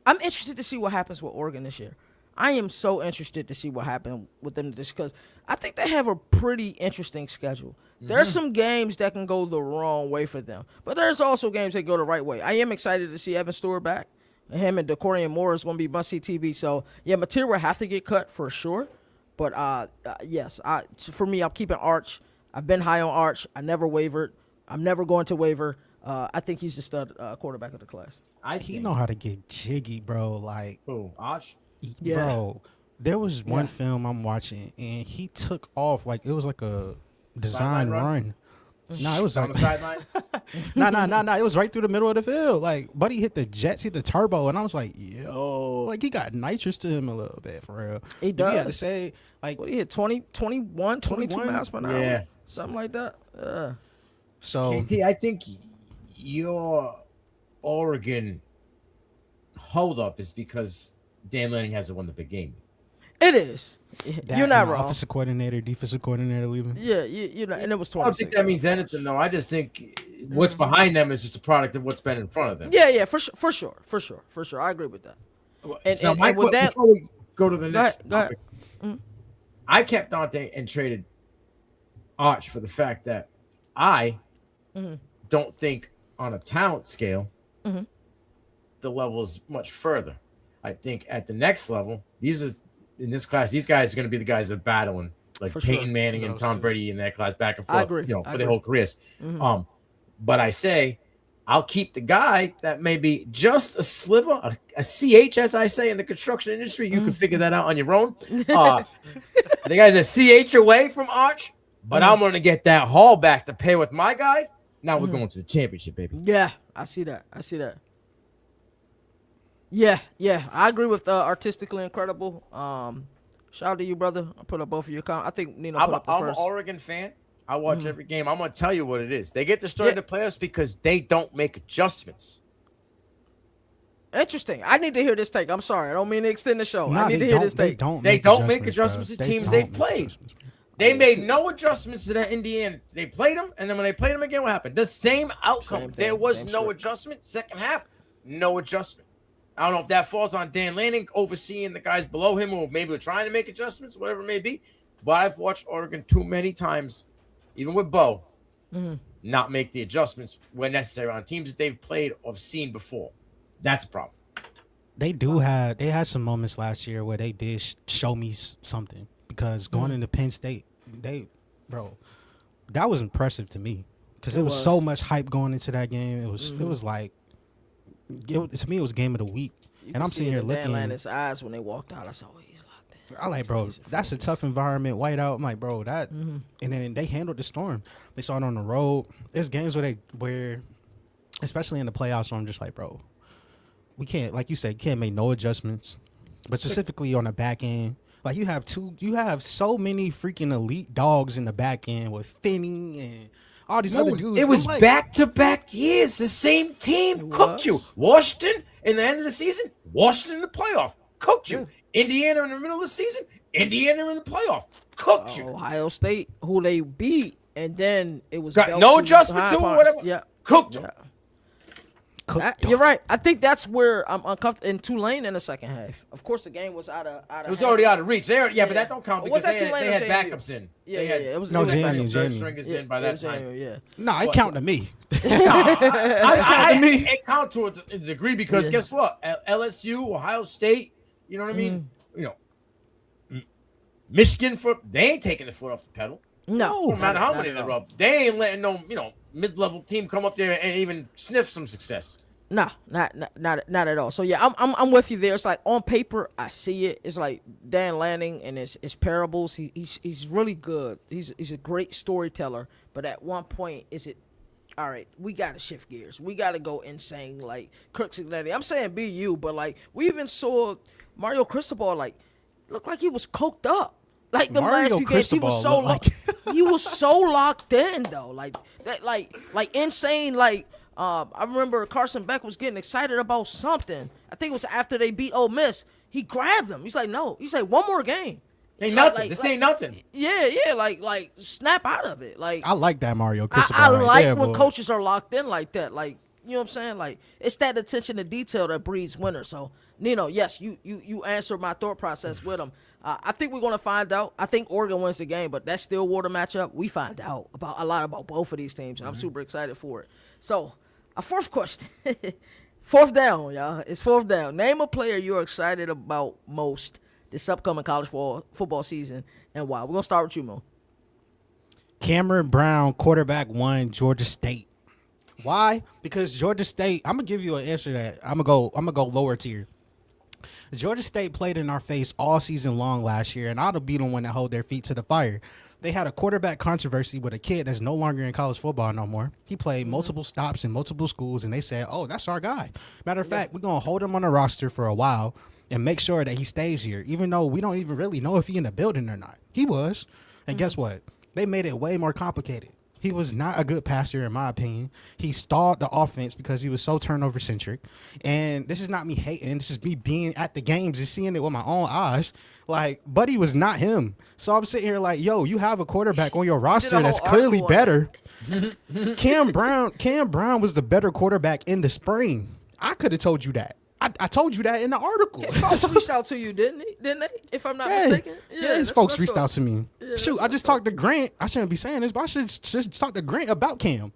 interested to see what happens with Oregon this year. I am so interested to see what happened with them this because I think they have a pretty interesting schedule. There's some games that can go the wrong way for them, but there's also games that go the right way. I am excited to see Evan Stewart back. Him and DeCorian Moore is going to be must-see TV. So, yeah, Mateer will have to get cut for sure. But, yes, for me, I'm keeping Arch. I've been high on Arch. I never wavered. I'm never going to waver. I think he's the stud quarterback of the class. He know how to get jiggy, bro. Like, Arch? Yeah. Bro, there was one film I'm watching, and he took off like it was like a design run. No, it was on like the sideline. no. It was right through the middle of the field. Like, buddy hit the jets, hit the turbo, and I was like, yo, like he got nitrous to him a little bit for real. He does. You had to say like, what he hit 20, 21, 22 miles per hour, Yeah, something like that. so KT, I think your Oregon holdup is because Dan Lanning hasn't won the big game. It is. that You're not and the wrong. offensive coordinator, defensive coordinator leaving. Yeah, you're not. And it was 26. I don't think that means anything, though. I just think what's behind them is just a product of what's been in front of them. Yeah, for sure. I agree with that. Now, with that, before we go to the next go ahead. topic, I kept Dante and traded Arch for the fact that I don't think on a talent scale the level is much further. I think at the next level, these guys are going to be the guys that are battling like For Peyton sure. Manning and Tom Brady in that class back and forth. I agree. For their whole careers. But I say I'll keep the guy that may be just a sliver, a CH, as I say in the construction industry. You can figure that out on your own. The guy's a CH away from Arch, but I'm going to get that haul back to pay with my guy. Now we're going to the championship, baby. Yeah, I see that. Yeah, I agree with artistically incredible. Shout out to you, brother. I put up both of your comments. I think Nino put up the first. I'm an Oregon fan. I watch every game. I'm going to tell you what it is. They get destroyed in the playoffs because they don't make adjustments. Interesting. I need to hear this take. I'm sorry. I don't mean to extend the show. I need to hear this take. They don't make adjustments to teams they've played. They made no adjustments to that Indiana. They played them, and then when they played them again, what happened? The same outcome. There was no adjustment. Second half, no adjustment. I don't know if that falls on Dan Lanning overseeing the guys below him, or maybe we're trying to make adjustments, whatever it may be. But I've watched Oregon too many times, even with Bo, not make the adjustments when necessary on teams that they've played or seen before. That's a problem. They had some moments last year where they did show me something, because going into Penn State, that was impressive to me, because it was so much hype going into that game. It was like, to me, it was game of the week. And I'm sitting here looking. Dan Lanning's eyes when they walked out. I saw he's locked in. I like, bro, that's a tough environment. White out. I'm like, bro, that. And then they handled the storm. They saw it on the road. There's games where, especially in the playoffs, where I'm just like, bro, we can't, like you said, can't make no adjustments. But specifically on the back end, like you have so many freaking elite dogs in the back end with Finney and all these other dudes. It was back-to-back years. The same team cooked you. Washington in the end of the season, Washington in the playoff cooked you. Indiana in the middle of the season, Indiana in the playoff cooked you. Ohio State, who they beat, and then it was got no adjustment to it, whatever. Yeah, cooked them. You're right. I think that's where I'm uncomfortable. In Tulane in the second half. Of course, the game was out of. It was already out of reach. But that don't count because they had backups in. It was JMU. Stringers in by that time. No, it counted to me. It counted to a degree because guess what? LSU, Ohio State. You know what I mean? Michigan they ain't taking the foot off the pedal. No matter how many they're up, they ain't letting no mid-level team come up there and even sniff some success. No, not at all. So yeah, I'm with you there. It's like on paper, I see it. It's like Dan Lanning and his parables. He's really good. He's a great storyteller. But at one point, is it all right? We got to shift gears. We got to go insane. Like Kirk Cincinnati. I'm saying BU, but like we even saw Mario Cristobal looked like he was coked up. Like the last few games, he was so he was so locked in though. Like that, like insane. Like I remember Carson Beck was getting excited about something. I think it was after they beat Ole Miss. He grabbed him. He's like, no. He's like, one more game. Ain't nothing. This ain't nothing. Yeah. Like snap out of it. Like I like that Mario Cristobal. I like when coaches are locked in like that. Like you know what I'm saying? Like it's that attention to detail that breeds winners. So Nino, yes, you answered my thought process with him. I think we're going to find out. I think Oregon wins the game, but that Stillwater matchup, we find out a lot about both of these teams, and I'm super excited for it. So, a fourth question. Fourth down, y'all. It's fourth down. Name a player you're excited about most this upcoming college football season, and why. We're going to start with you, Mo. Cameron Brown, quarterback 1, Georgia State. Why? Because Georgia State, I'm going to give you an answer that I'm going to go lower tier. Georgia State played in our face all season long last year, and I'd be the one that hold their feet to the fire. They had a quarterback controversy with a kid that's no longer in college football no more. He played multiple stops in multiple schools, and they said, oh, that's our guy. Matter of fact, we're going to hold him on the roster for a while and make sure that he stays here, even though we don't even really know if he in the building or not. He was. And guess what? They made it way more complicated. He was not a good passer, in my opinion. He stalled the offense because he was so turnover-centric. And this is not me hating. This is me being at the games and seeing it with my own eyes. Like, Buddy was not him. So I'm sitting here like, yo, you have a quarterback on your roster that's clearly better. Cam Brown was the better quarterback in the spring. I could have told you that. I told you that in the article. His folks reached out to you, didn't they? If I'm not mistaken. Yeah, his folks reached out to me. Yeah, shoot, I just talked to Grant. I shouldn't be saying this, but I should just talk to Grant about Cam.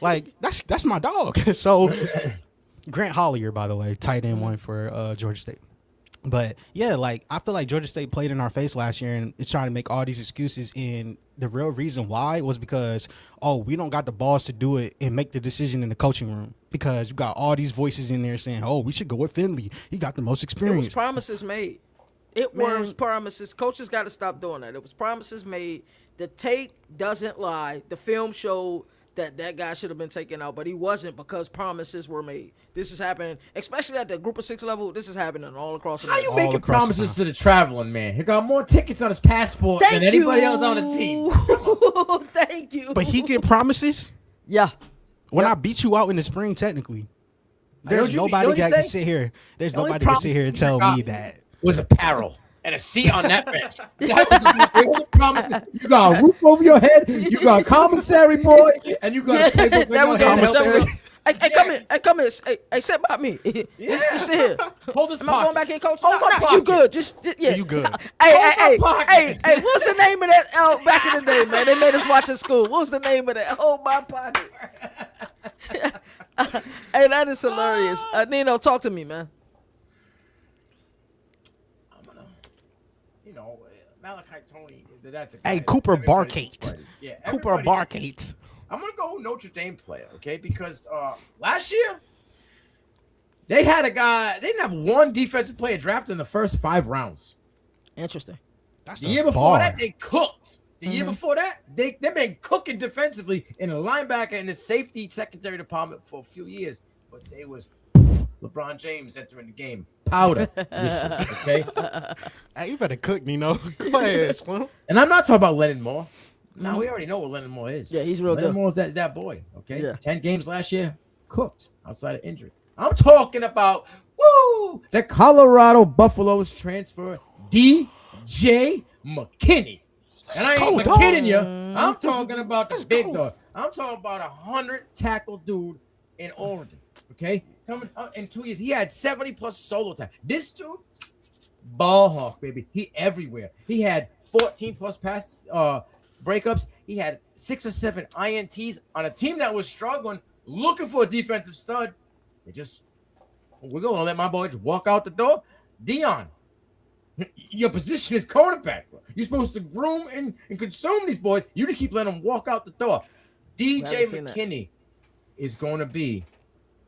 Like, that's my dog. So, Grant Hollier, by the way, tight end 1 for Georgia State. But yeah, like I feel like Georgia State played in our face last year and it's trying to make all these excuses. And the real reason why was because, we don't got the balls to do it and make the decision in the coaching room, because you got all these voices in there saying, we should go with Finley. He got the most It experience. was promises made. It was promises. Coaches got to stop doing that. It was promises made. The tape doesn't lie. The film showed that guy should have been taken out, but he wasn't because promises were made. This is happening, especially at the Group of 6 level. This is happening all across the How nation. you making promises to the traveling man? He got more tickets on his passport than anybody else on the team. Thank you. But he get promises? Yeah. When I beat you out in the spring, technically. There's nobody that can sit here. There's nobody can sit here and tell me that. Was apparel and a seat on that bench. That was the only promises. You got a roof over your head. You got a commissary boy, and you got a playbook in your hand. Hey, come here. Hey, come here. Hey, sit by me. Just sit here. Hold this Am I going back in, coach? Hold my pocket. You good. Just yeah. You good. Hey, what's the name of that back in the day, man? They made us watch in school. What was the name of that? Hold my pocket. Hey, that is hilarious. Nino, talk to me, man. Malachi Tony, that's a Hey, guy Cooper everybody's Barkate. excited. Yeah, Cooper everybody- Barkate. I'm gonna go Notre Dame player, okay? Because last year they had a guy. They didn't have one defensive player drafted in the first 5 rounds. Interesting. That's The year before that, they cooked. The year before that, they've been cooking defensively in the linebacker and the safety secondary department for a few years. But they was LeBron James entering the game. Powder. Okay? Hey, you better cook, Nino. Go ahead, Slim. And I'm not talking about Lennon Moore. Now we already know what Lennon Moore is. Yeah, he's real Lennon good. Moore's that boy. Okay, Yeah. 10 games last year, cooked outside of injury. I'm talking about the Colorado Buffaloes transfer DJ McKinney, and I ain't even kidding you. I'm talking about the big dog. I'm talking about 100 tackle dude in Oregon. Okay, coming up in 2 years, he had 70+ solo time. This dude, ball hawk, baby. He everywhere. He had 14+ pass breakups. He had 6 or 7 INTs on a team that was struggling, looking for a defensive stud. We're going to let my boy just walk out the door. Dion, your position is cornerback, bro. You're supposed to groom and consume these boys. You just keep letting them walk out the door. DJ McKinney is going to be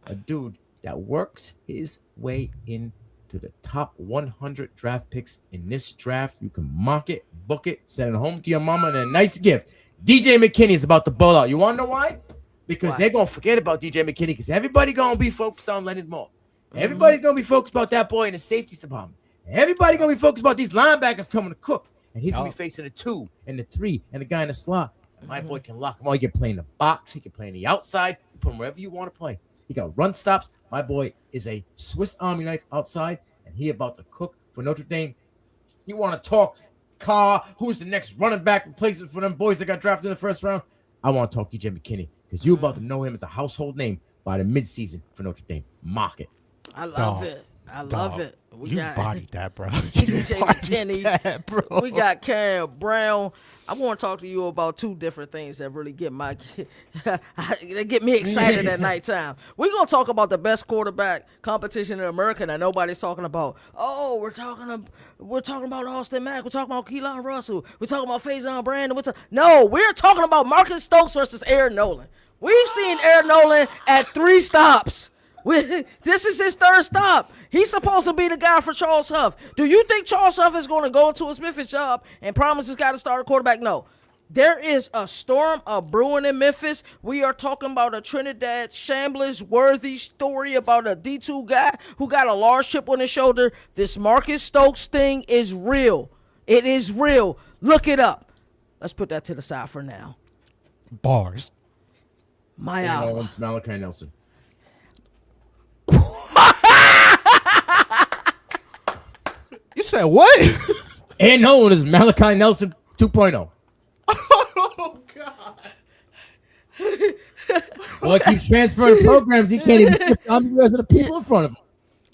a dude that works his way into the top 100 draft picks in this draft. You can mock it, book it, send it home to your mama and a nice gift. DJ McKinney is about to ball out. You want to know why? Because they're going to forget about DJ McKinney because everybody going to be focused on Leonard Moore. Everybody's going to be focused about that boy in the safeties department. Everybody going to be focused about these linebackers coming to cook. And he's going to be facing a 2 and the 3 and the guy in the slot. And my boy can lock him all. He can play in the box. He can play in the outside. You put him wherever you want to play. He got run stops. My boy is a Swiss Army knife outside, and he about to cook for Notre Dame. You want to talk Carr, who's the next running back replacement for them boys that got drafted in the first round? I want to talk DJ McKinney because you're about to know him as a household name by the midseason for Notre Dame. Mock it. I love it. I love it. You bodied that, bro. DJ McKinney, bro. We got Karen Brown. I want to talk to you about 2 different things that really get me excited at nighttime. We're gonna talk about the best quarterback competition in America that nobody's talking about. Oh, we're talking about Austin Mack. We're talking about Keelan Russell. We're talking about Faison Brandon. No, we're talking about Marcus Stokes versus Aaron Nolan. We've seen Aaron Nolan at 3 stops. This is his 3rd stop. He's supposed to be the guy for Charles Huff. Do you think Charles Huff is going to go into his Memphis job and promise he's got to start a quarterback? No. There is a storm of brewing in Memphis. We are talking about a Trinidad Shambliss-worthy story about a D2 guy who got a large chip on his shoulder. This Marcus Stokes thing is real. It is real. Look it up. Let's put that to the side for now. Bars. My album. It's Malachi Nelson. You said what? And known as Malachi Nelson 2.0. Oh, God. Well, he keeps transferring programs. He can't even get the rest of the people in front of him.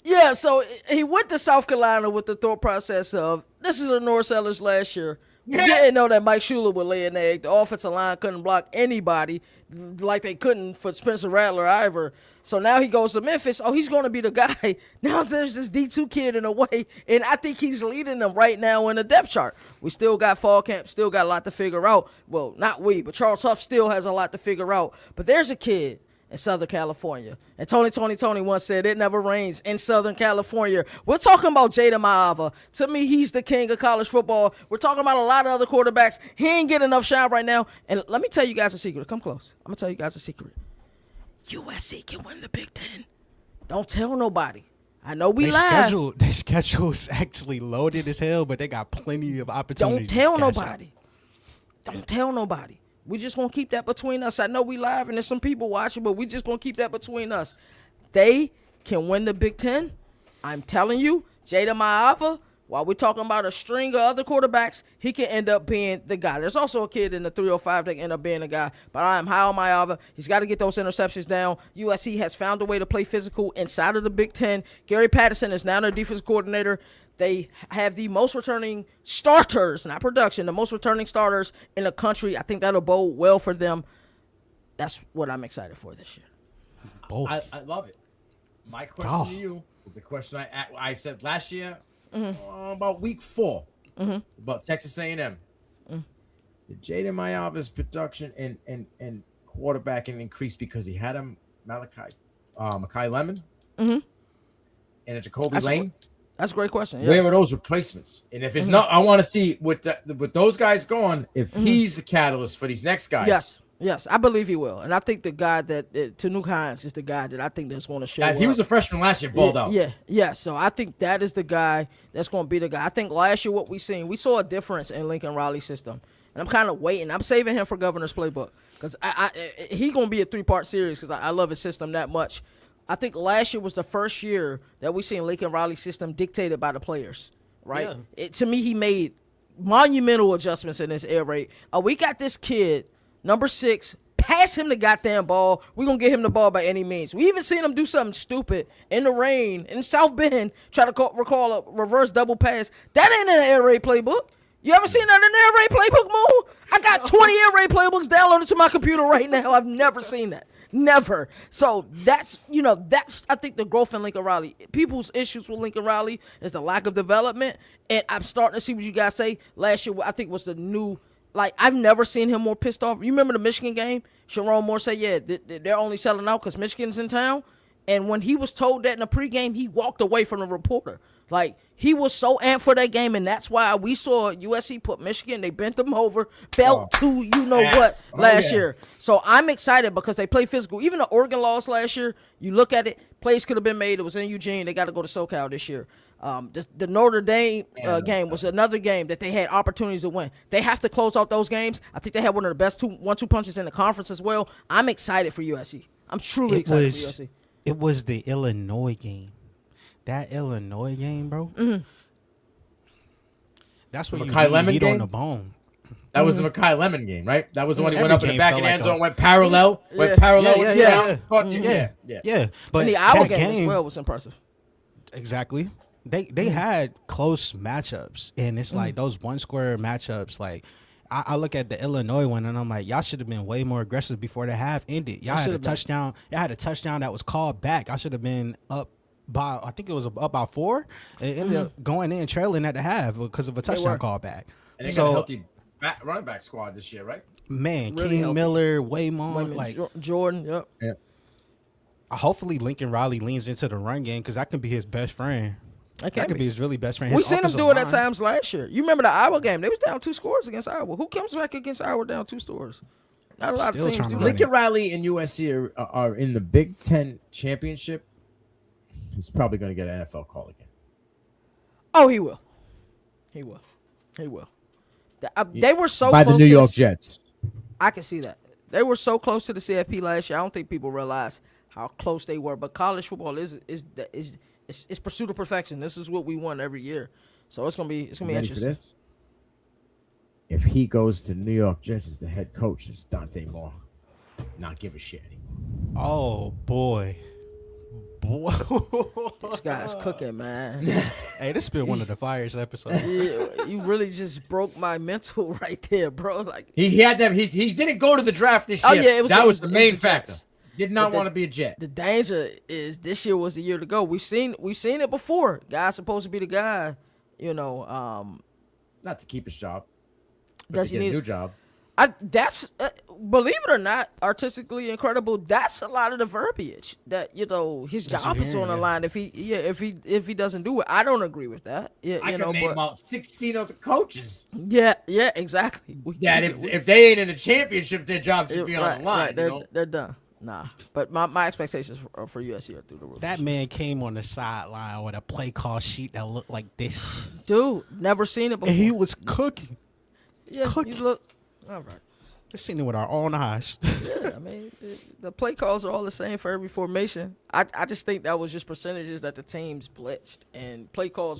Yeah, so he went to South Carolina with the thought process of, this is a North Sellers last year. We didn't know that Mike Shula would lay an egg. The offensive line couldn't block anybody like they couldn't for Spencer Rattler either. So now he goes to Memphis. Oh, he's going to be the guy. Now there's this D2 kid in a way, and I think he's leading them right now in the depth chart. We still got fall camp, still got a lot to figure out. Well, not we, but Charles Huff still has a lot to figure out. But there's a kid in Southern California. And Tony once said it never rains in Southern California. We're talking about Jada Maava. To me, he's the king of college football. We're talking about a lot of other quarterbacks. He ain't getting enough shine right now. And let me tell you guys a secret. Come close. I'm going to tell you guys a secret. USC can win the Big Ten. Don't tell nobody. I know we live. Their schedule's actually loaded as hell, but they got plenty of opportunities. Don't tell nobody. Don't tell nobody. We just going to keep that between us. I know we live and there's some people watching, but we just going to keep that between us. They can win the Big Ten. I'm telling you, Jada Maava, while we're talking about a string of other quarterbacks, he can end up being the guy. There's also a kid in the 305 that can end up being the guy, but I am high on Maava. He's got to get those interceptions down. USC has found a way to play physical inside of the Big Ten. Gary Patterson is now their defense coordinator. They have the most returning starters, not production, the most returning starters in the country. I think that'll bode well for them. That's what I'm excited for this year. I love it. My question to you is the question I said last year about week 4 about Texas A&M. Did Jaden Mayaba's production and quarterbacking increase because he had him Makai Lemon and a Jacoby Lane? That's a great question. Yes. Where are those replacements? And if it's not, I want to see with those guys gone, if he's the catalyst for these next guys. Yes, I believe he will. And I think the guy that Tanuk Hines is the guy that I think that's going to show up. He was a freshman last year, balled out. Yeah. So I think that is the guy that's going to be the guy. I think last year what we saw a difference in Lincoln Riley's system. And I'm kind of waiting. I'm saving him for Governor's Playbook because he going to be a 3-part series because I love his system that much. I think last year was the first year that we seen Lincoln Riley's system dictated by the players, right? Yeah. To me, he made monumental adjustments in this air raid. We got this kid, number 6, pass him the goddamn ball. We're going to get him the ball by any means. We even seen him do something stupid in the rain in South Bend, try to recall a reverse double pass. That ain't in the air raid playbook. You ever seen that in the air raid playbook, Mo? I got 20 air raid playbooks downloaded to my computer right now. I've never seen that. Never. So that's I think the growth in Lincoln Riley. People's issues with Lincoln Riley is the lack of development. And I'm starting to see what you guys say. Last year, I think was the new, I've never seen him more pissed off. You remember the Michigan game? Sharon Moore said, they're only selling out because Michigan's in town. And when he was told that in the pregame, he walked away from the reporter. He was so amped for that game, and that's why we saw USC put Michigan. They bent them over, belt to last year. So I'm excited because they play physical. Even the Oregon loss last year, you look at it, plays could have been made. It was in Eugene. They got to go to SoCal this year. The Notre Dame game was another game that they had opportunities to win. They have to close out those games. I think they had one of the best 1-2 punches in the conference as well. I'm excited for USC. I'm truly excited for USC. It was the Illinois game. That Illinois game, bro. That's what you eat on the bone. That was the Makai Lemon game, right? That was the one he went up in the back of the end zone, went parallel. Went parallel. Yeah. But and the Iowa game as well was impressive. Exactly. They had close matchups, and it's like those one-square matchups. I look at the Illinois one, and I'm like, y'all should have been way more aggressive before the half ended. Y'all had a touchdown. Y'all had a touchdown that was called back. I should have been up by, I think it was up by 4. It ended up going in trailing at the half because of a touchdown call back. And they got a healthy running back squad this year, right? Man, really King Miller, Waymon, Jordan. Yep. Yeah. Hopefully Lincoln Riley leans into the run game because that can be his best friend. That could be his really best friend. We seen him do it at times last year. You remember the Iowa game? They was down 2 scores against Iowa. Who comes back against Iowa down 2 scores? Not a lot of teams do that. Lincoln Riley and USC are in the Big Ten championship. He's probably going to get an NFL call again. Oh, he will. He will. They were so by close the New York Jets. I can see that. They were so close to the CFP last year. I don't think people realize how close they were. But college football is pursuit of perfection. This is what we want every year. So it's gonna be interesting. For this? If he goes to New York Jets as the head coach, it's Dante Moore. Not give a shit anymore. Oh boy. This guy's cooking, man. Hey, this has been one of the fires episodes. You really just broke my mental right there, bro. Like he had them. He didn't go to the draft this year. Oh yeah, that was the main factor. Jets. Did not want to be a Jet. The danger is this year was the year to go. We've seen it before. Guy's supposed to be the guy, you know. Not to keep his job. Does to he get need a new job? That's believe it or not, artistically incredible. That's a lot of the verbiage that his job is on the line. If he doesn't do it, I don't agree with that. Yeah, I can name about 16 other coaches. Yeah, exactly. That if they ain't in the championship, their job should be on the line. Right, they're done. Nah, but my expectations for USC are through the roof. That man came on the sideline with a play call sheet that looked like this. Dude, never seen it before. And he was cooking. Yeah, cooking. you look all right. Just seen it with our own eyes. Yeah, I mean, the play calls are all the same for every formation. I just think that was just percentages that the teams blitzed and play calls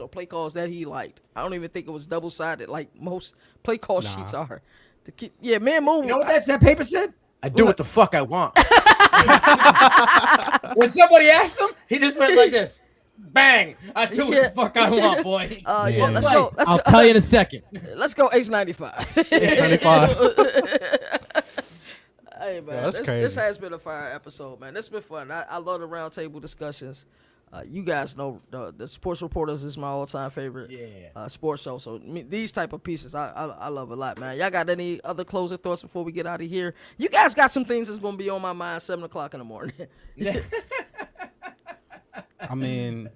that he liked. I don't even think it was double-sided like most play call sheets are. Man, Moon. You know what that paper said? I do what the fuck I want. When somebody asked him, he just went like this. Bang! I do what the fuck I want, boy. Yeah, let's go. I'll tell you in a second. Let's go Ace 95. Ace 95. Hey, man, that's crazy. This has been a fire episode, man. This has been fun. I love the roundtable discussions. You guys know the Sports Reporters is my all-time favorite sports show. So these type of pieces, I love a lot, man. Y'all got any other closing thoughts before we get out of here? You guys got some things that's going to be on my mind 7 o'clock in the morning. I mean,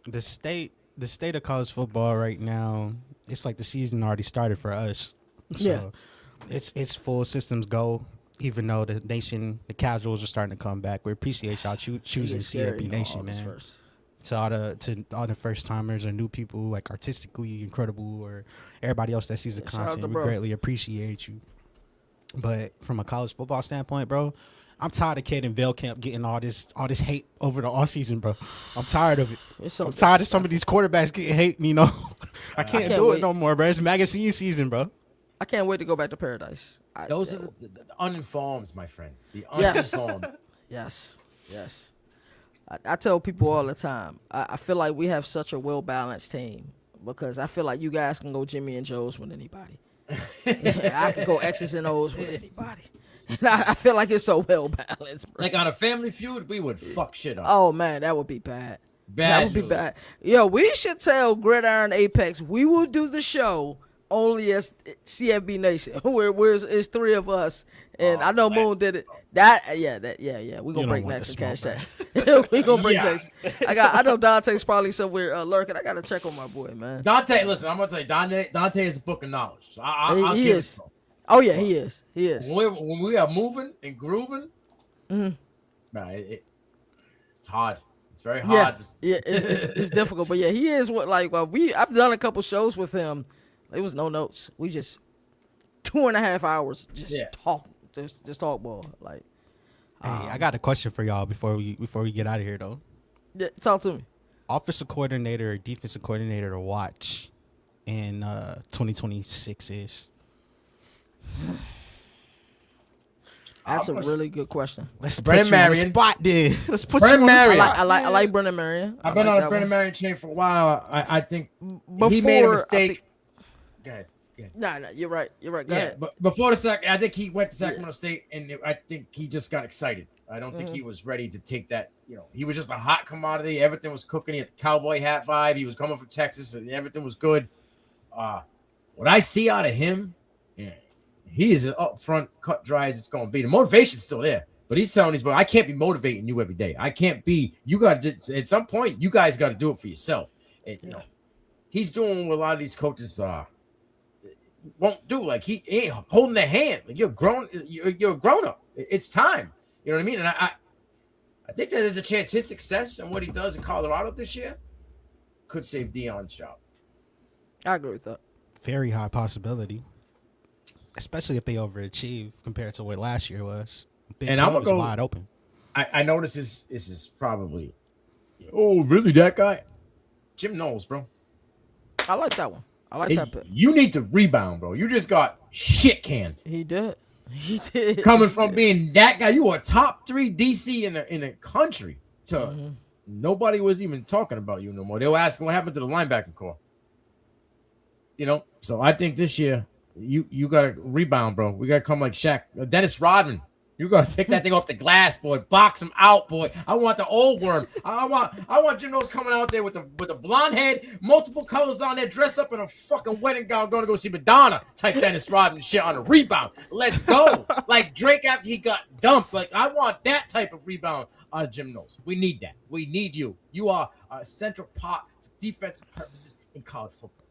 the state of college football right now, it's like the season already started for us. So it's full systems go. Even though the casuals are starting to come back, we appreciate y'all choosing CFB Nation, man. To all the first timers or new people, like artistically incredible, or everybody else that sees the content, we greatly appreciate you. But from a college football standpoint, bro, I'm tired of Caden Veilcamp getting all this hate over the offseason, bro. I'm tired of it. I'm tired of some of these quarterbacks getting hate. I can't do it no more, bro. It's magazine season, bro. I can't wait to go back to Paradise. Those are the uninformed, my friend. The uninformed. Yes. I tell people all the time, I feel like we have such a well-balanced team because I feel like you guys can go Jimmy and Joe's with anybody. I can go X's and O's with anybody. And I feel like it's so well-balanced, bro. Like on a Family Feud, we would fuck shit up. Oh, man, that would be bad. That would be bad. Yo, we should tell Gridiron Apex we will do the show only as CFB Nation, where it's 3 of us, and I know Moon did it. We gonna break necks and cash checks. We gonna break necks. I know Dante's probably somewhere lurking. I gotta check on my boy, man. Dante, listen, I'm gonna tell you, Dante is a book of knowledge. I'll he give is. it. Oh yeah, he is. He is. When we are moving and grooving, man, it's hard. It's very hard. It's difficult, but he is I've done a couple shows with him. It was no notes. We just 2.5 hours talk, just talk ball. Like, hey, I got a question for y'all before we get out of here though. Yeah, talk to me. Offensive coordinator or defensive coordinator to watch in 2026 is. That's a really good question. Let's put you on the spot, dude. Let's put Brennan you on the Marion. spot. I like Brennan Marion. I've been on a Brennan Marion chain for a while. I think he made a mistake. Go ahead. Nah, you're right. Go ahead. But before I think he went to Sacramento State, and I think he just got excited. I don't think he was ready to take that. He was just a hot commodity. Everything was cooking. He had the cowboy hat vibe. He was coming from Texas, and everything was good. What I see out of him, he is an upfront, cut dry as it's going to be. The motivation's still there, but he's telling his boy, I can't be motivating you every day. I can't be. You got to at some point. You guys got to do it for yourself. And he's doing what a lot of these coaches won't do. Like he ain't holding their hand. Like you're a grown up. It's time. You know what I mean? And I think that there's a chance his success and what he does in Colorado this year could save Deion's job. I agree with that. Very high possibility, especially if they overachieve compared to what last year was. Big 12 is wide open. I know this is probably. Oh, really? That guy, Jim Knowles, bro. I like that one. I like that pick. You need to rebound, bro. You just got shit canned. He did. Coming from being that guy, you are top 3 DC in the country to nobody was even talking about you no more. They were asking what happened to the linebacking core. So I think this year you got to rebound, bro. We got to come like Shaq. Dennis Rodman. You got to take that thing off the glass, boy. Box him out, boy. I want the old worm. I want Jim Knowles coming out there with the blonde head, multiple colors on there, dressed up in a fucking wedding gown, going to go see Madonna. Type Dennis Rodman shit on a rebound. Let's go. Like Drake after he got dumped. Like I want that type of rebound out of Jim Knowles. We need that. We need you. You are a central part to defensive purposes in college football.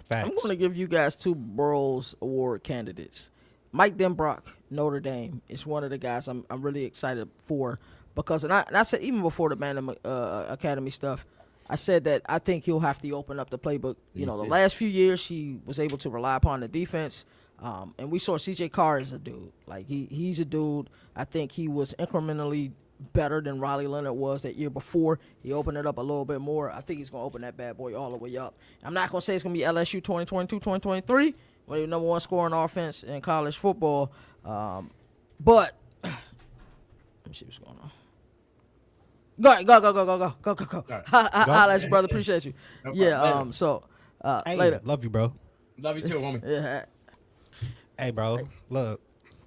Facts. I'm going to give you guys 2 Burroughs Award candidates. Mike Denbrock, Notre Dame, is one of the guys I'm really excited for because, and I said even before the Man Academy stuff, I said that I think he'll have to open up the playbook. The last few years he was able to rely upon the defense, and we saw C.J. Carr as a dude. Like he's a dude. I think he was incrementally better than Riley Leonard was that year before. He opened it up a little bit more. I think he's going to open that bad boy all the way up. I'm not going to say it's going to be LSU 2022, 2023. When you're number 1 scoring offense in college football. But let me see what's going on. Go. Holla at you, brother. Appreciate you. No problem. Hey, later. Love you, bro. Love you too, homie. Yeah. Hey, bro. Look,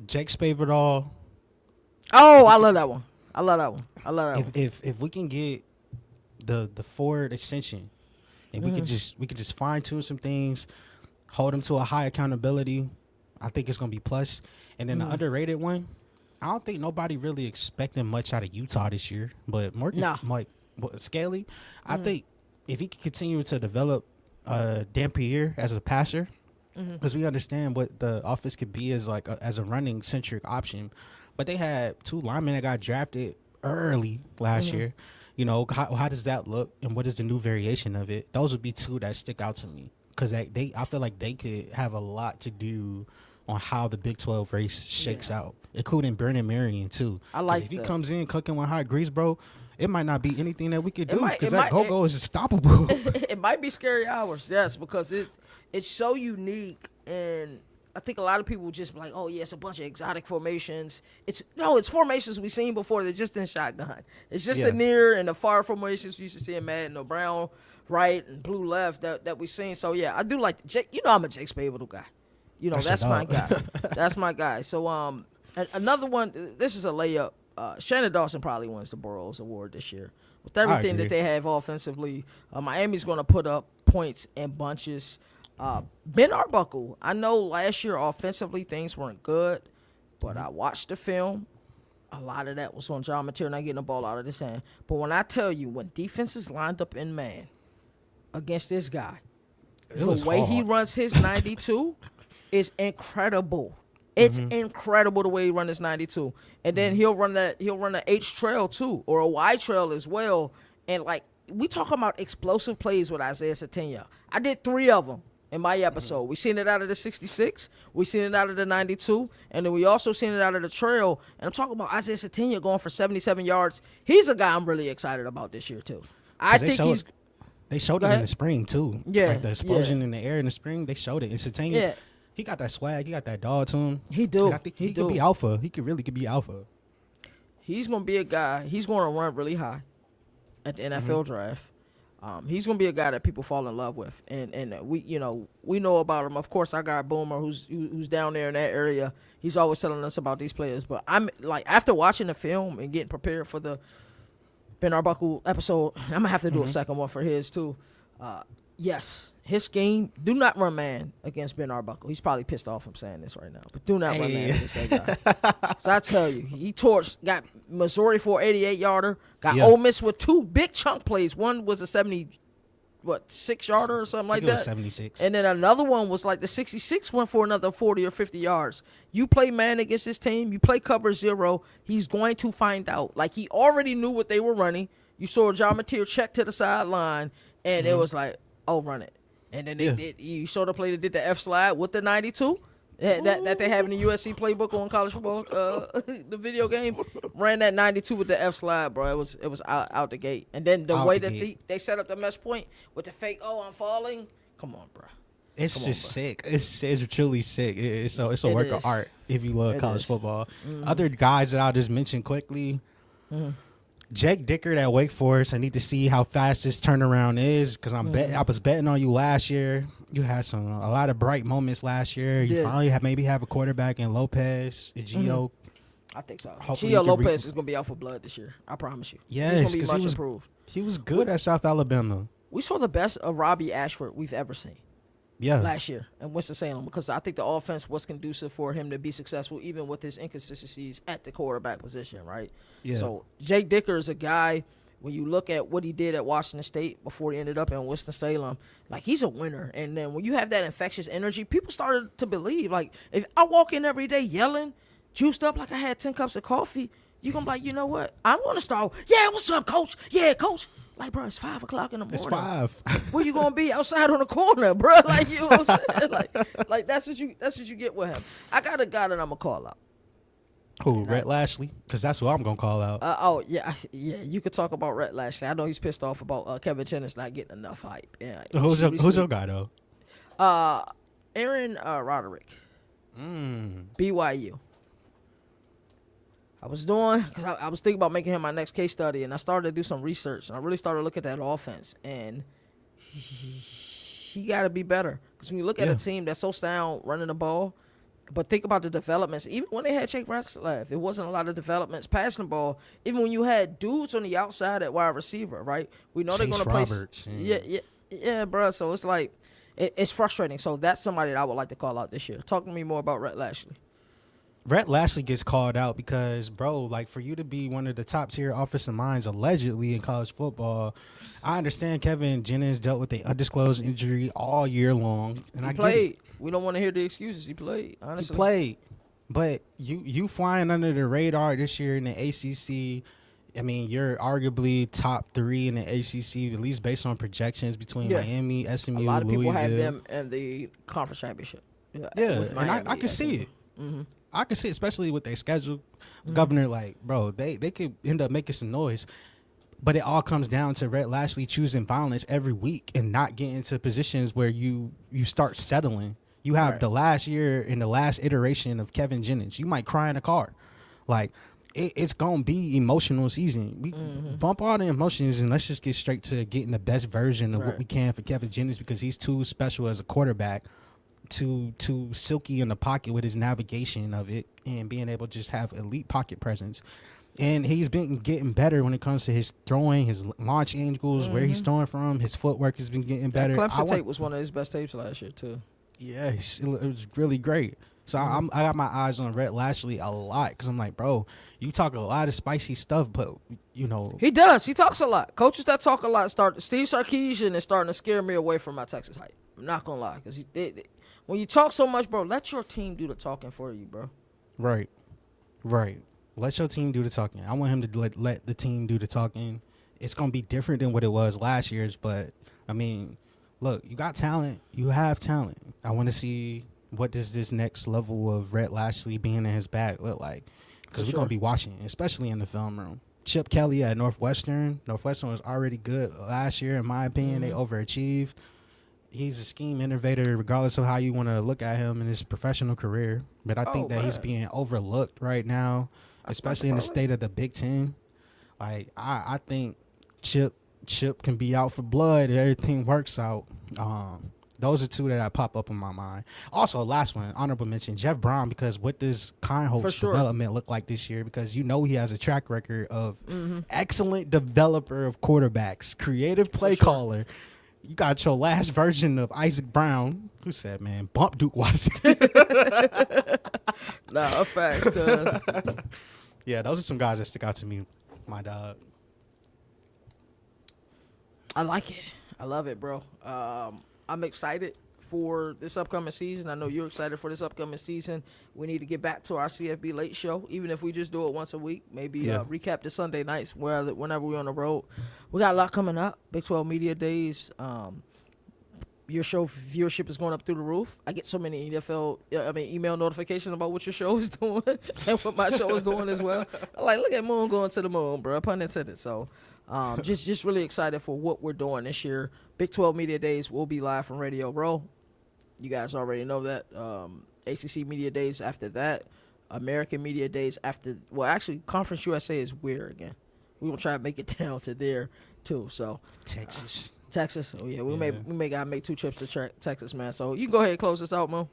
Jake's favorite all. Oh, I love that one. If we can get the forward ascension, and we could just fine tune some things, hold him to a high accountability, I think it's gonna be plus. And then the underrated one, I don't think nobody really expecting much out of Utah this year. But Morgan, Scaly, I think if he can continue to develop Dampier as a passer, because we understand what the offense could be as a running centric option. But they had 2 linemen that got drafted early last year. How does that look, and what is the new variation of it? Those would be 2 that stick out to me. Because I feel like they could have a lot to do on how the Big 12 race shakes out, including Brennan Marion, too. I like that. If he comes in cooking with hot grease, bro, it might not be anything that we could do because that go-go is unstoppable. It might be scary hours, yes, because it's so unique. And I think a lot of people just be like, oh, yeah, it's a bunch of exotic formations. It's formations we've seen before. They're just in shotgun. It's just the near and the far formations we used to see in Madden or Brown right and blue left that we've seen. So yeah, I do like Jake. I'm a Jake Spavital guy. That's my guy. That's my guy. So another one. This is a layup. Shannon Dawson probably wins the Burroughs Award this year with everything that they have offensively. Miami's going to put up points in bunches. Ben Arbuckle. I know last year offensively things weren't good, but I watched the film. A lot of that was on John Material not getting the ball out of his hand. But when I tell you, when defenses lined up in man against this guy, the way he runs his 92 is incredible. It's incredible the way he runs his 92. And then he'll run a H trail too, or a Y trail as well. And like we talk about explosive plays with Isaiah Sategna. I did 3 of them in my episode. We seen it out of the 66, we seen it out of the 92, and then we also seen it out of the trail. And I'm talking about Isaiah Sategna going for 77 yards. He's a guy I'm really excited about this year too. They showed it in the spring, too. Yeah. Like the explosion in the air in the spring, they showed it. And Sategna, he got that swag. He got that dog to him. He do. I think he could be alpha. He could be alpha. He's going to be a guy. He's going to run really high at the NFL draft. He's going to be a guy that people fall in love with. And we know about him. Of course, our guy Boomer, who's down there in that area, he's always telling us about these players. But I'm like, after watching the film and getting prepared for the Ben Arbuckle episode, I'm going to have to do a second one for his too. Yes, his scheme, do not run man against Ben Arbuckle. He's probably pissed off I'm saying this right now, but do not run man against that guy. So I tell you, he got Missouri for an 88-yarder, got Ole Miss with 2 big chunk plays. One was a 6-yarder or something like that. It was 76. And then another one was like the 66 went for another 40 or 50 yards. You play man against this team, you play cover 0, he's going to find out. Like he already knew what they were running. You saw John Mateer check to the sideline, and it was like, oh, run it. And then you saw the play that did the F slide with the 92 that they have in the USC playbook on college football, the video game. Ran that 92 with the F slide, bro. It was out the gate. And then the way that they set up the mesh point with the fake, I'm falling. Come on, bro. It's just sick. It's truly sick. It's a work of art if you love college football. Other guys that I'll just mention quickly. Jake Dickert at Wake Forest. I need to see how fast this turnaround is because I was betting on you last year. You had a lot of bright moments last year. You finally have a quarterback in Lopez, Gio. I think so. Hopefully Gio Lopez is going to be out for blood this year. I promise you. Yes, he's going to be much improved. He was good at South Alabama. We saw the best of Robbie Ashford we've ever seen. Yeah. Last year in Winston-Salem, because I think the offense was conducive for him to be successful, even with his inconsistencies at the quarterback position, right? Yeah. So Jake Dicker is a guy. When you look at what he did at Washington State before he ended up in Winston-Salem, like, he's a winner. And then when you have that infectious energy, people started to believe. Like, if I walk in every day yelling, juiced up like I had 10 cups of coffee, you're going to be like, you know what? I'm going to start, yeah, what's up, coach? Yeah, coach. Like, bro, it's 5 o'clock in the morning. It's 5. Where you gonna be? Outside on the corner, bro. Like, you know what I'm saying? Like that's what you get with him. I got a guy that I'm gonna call out. Who? Rhett Lashley? Because that's who I'm gonna call out. Yeah. You could talk about Rhett Lashley. I know he's pissed off about Kevin Jennings not getting enough hype. Yeah. Who's your guy though? Aaron Roderick. BYU. I was doing, because I was thinking about making him my next case study, and I started to do some research, and I really started to look at that offense, and he got to be better. Because when you look at a team that's so sound running the ball, but think about the developments. Even when they had Jake Retzlaff, it wasn't a lot of developments passing the ball. Even when you had dudes on the outside at wide receiver, right? We know they're going to play. Roberts, yeah, bro. So it's like, it's frustrating. So that's somebody that I would like to call out this year. Talk to me more about Rhett Lashley. Rhett Lashley gets called out because, bro, like, for you to be one of the top tier offensive minds allegedly in college football, I understand Kevin Jennings dealt with an undisclosed injury all year long, and he I played. Get it. We don't want to hear the excuses. He played. Honestly, he played, but you flying under the radar this year in the ACC. I mean, you're arguably top 3 in the ACC, at least based on projections between Miami, SMU, Louisville. A lot of people have them in the conference championship. Yeah, and I can see it. Mm-hmm. I can see, especially with their schedule, Governor, like, bro, they could end up making some noise. But it all comes down to Rhett Lashley choosing violence every week and not getting into positions where you start settling. You have the last year and the last iteration of Kevin Jennings. You might cry in a car. Like, it's going to be emotional season. We bump all the emotions and let's just get straight to getting the best version of what we can for Kevin Jennings, because he's too special as a quarterback. Too silky in the pocket with his navigation of it and being able to just have elite pocket presence. And he's been getting better when it comes to his throwing, his launch angles, where he's throwing from. His footwork has been getting better. Clemson tape was one of his best tapes last year, too. Yes, it was really great. So I got my eyes on Rhett Lashley a lot because I'm like, bro, you talk a lot of spicy stuff, but, you know. He does. He talks a lot. Coaches that talk a lot Steve Sarkisian is starting to scare me away from my Texas hype. I'm not going to lie, because when you talk so much, bro, let your team do the talking for you, bro. Right. Let your team do the talking. I want him to let the team do the talking. It's going to be different than what it was last year's, but, I mean, look, you got talent. You have talent. I want to see what does this next level of Rhett Lashley being in his bag look like, because we're going to be watching, especially in the film room. Chip Kelly at Northwestern. Northwestern was already good last year, in my opinion. They overachieved. He's a scheme innovator, regardless of how you want to look at him in his professional career. But I think that he's being overlooked right now, especially in the state of the Big Ten. Like, I think Chip can be out for blood if everything works out. Those are two that pop up in my mind. Also, last one, honorable mention, Jeff Brown, because what does Kindholt's development look like this year? Because you know he has a track record of excellent developer of quarterbacks, creative play caller. You got your last version of Isaac Brown, who said, man, bump Duke Washington. Nah, facts, cuz. Yeah, those are some guys that stick out to me, my dog. I like it. I love it, bro. I'm excited for this upcoming season. I know you're excited for this upcoming season. We need to get back to our CFB late show, even if we just do it once a week. Maybe recap the Sunday nights whenever we're on the road. We got a lot coming up. Big 12 Media Days. Your show viewership is going up through the roof. I get so many email notifications about what your show is doing and what my show is doing as well. I'm like, look at Moon going to the moon, bro. Pun intended. So just really excited for what we're doing this year. Big 12 Media Days will be live from Radio Row. You guys already know that. ACC Media Days after that. American Media Days after. Well, actually, Conference USA is where again? we gonna try to make it down to there too. So Texas. Oh yeah, we may gotta make 2 trips to Texas, man. So you can go ahead and close this out, Mo.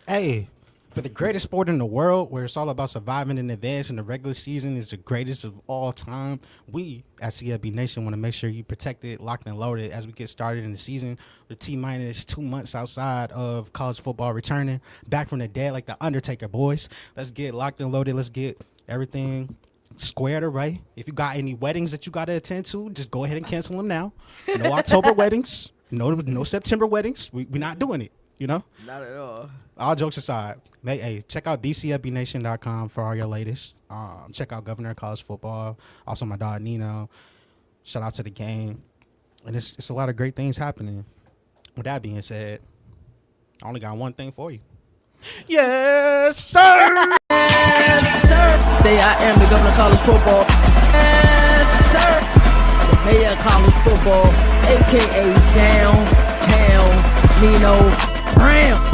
Hey, for the greatest sport in the world, where it's all about surviving in advance and the regular season is the greatest of all time, we at CFB Nation want to make sure you protect it, locked and loaded as we get started in the season. With T-minus 2 months outside of college football returning, back from the dead like the Undertaker, boys. Let's get locked and loaded. Let's get everything squared away. If you got any weddings that you got to attend to, just go ahead and cancel them now. No October weddings, no September weddings. We're not doing it, you know? Not at all. All jokes aside, hey, check out DCFBNation.com for all your latest. Check out Governor of College Football. Also, my dog Nino. Shout out to the game. And it's a lot of great things happening. With that being said, I only got one thing for you. Yes, sir! Yes, sir! Today I am the Governor of College Football. Yes, sir! The Mayor of College Football, a.k.a. Downtown Nino Brown.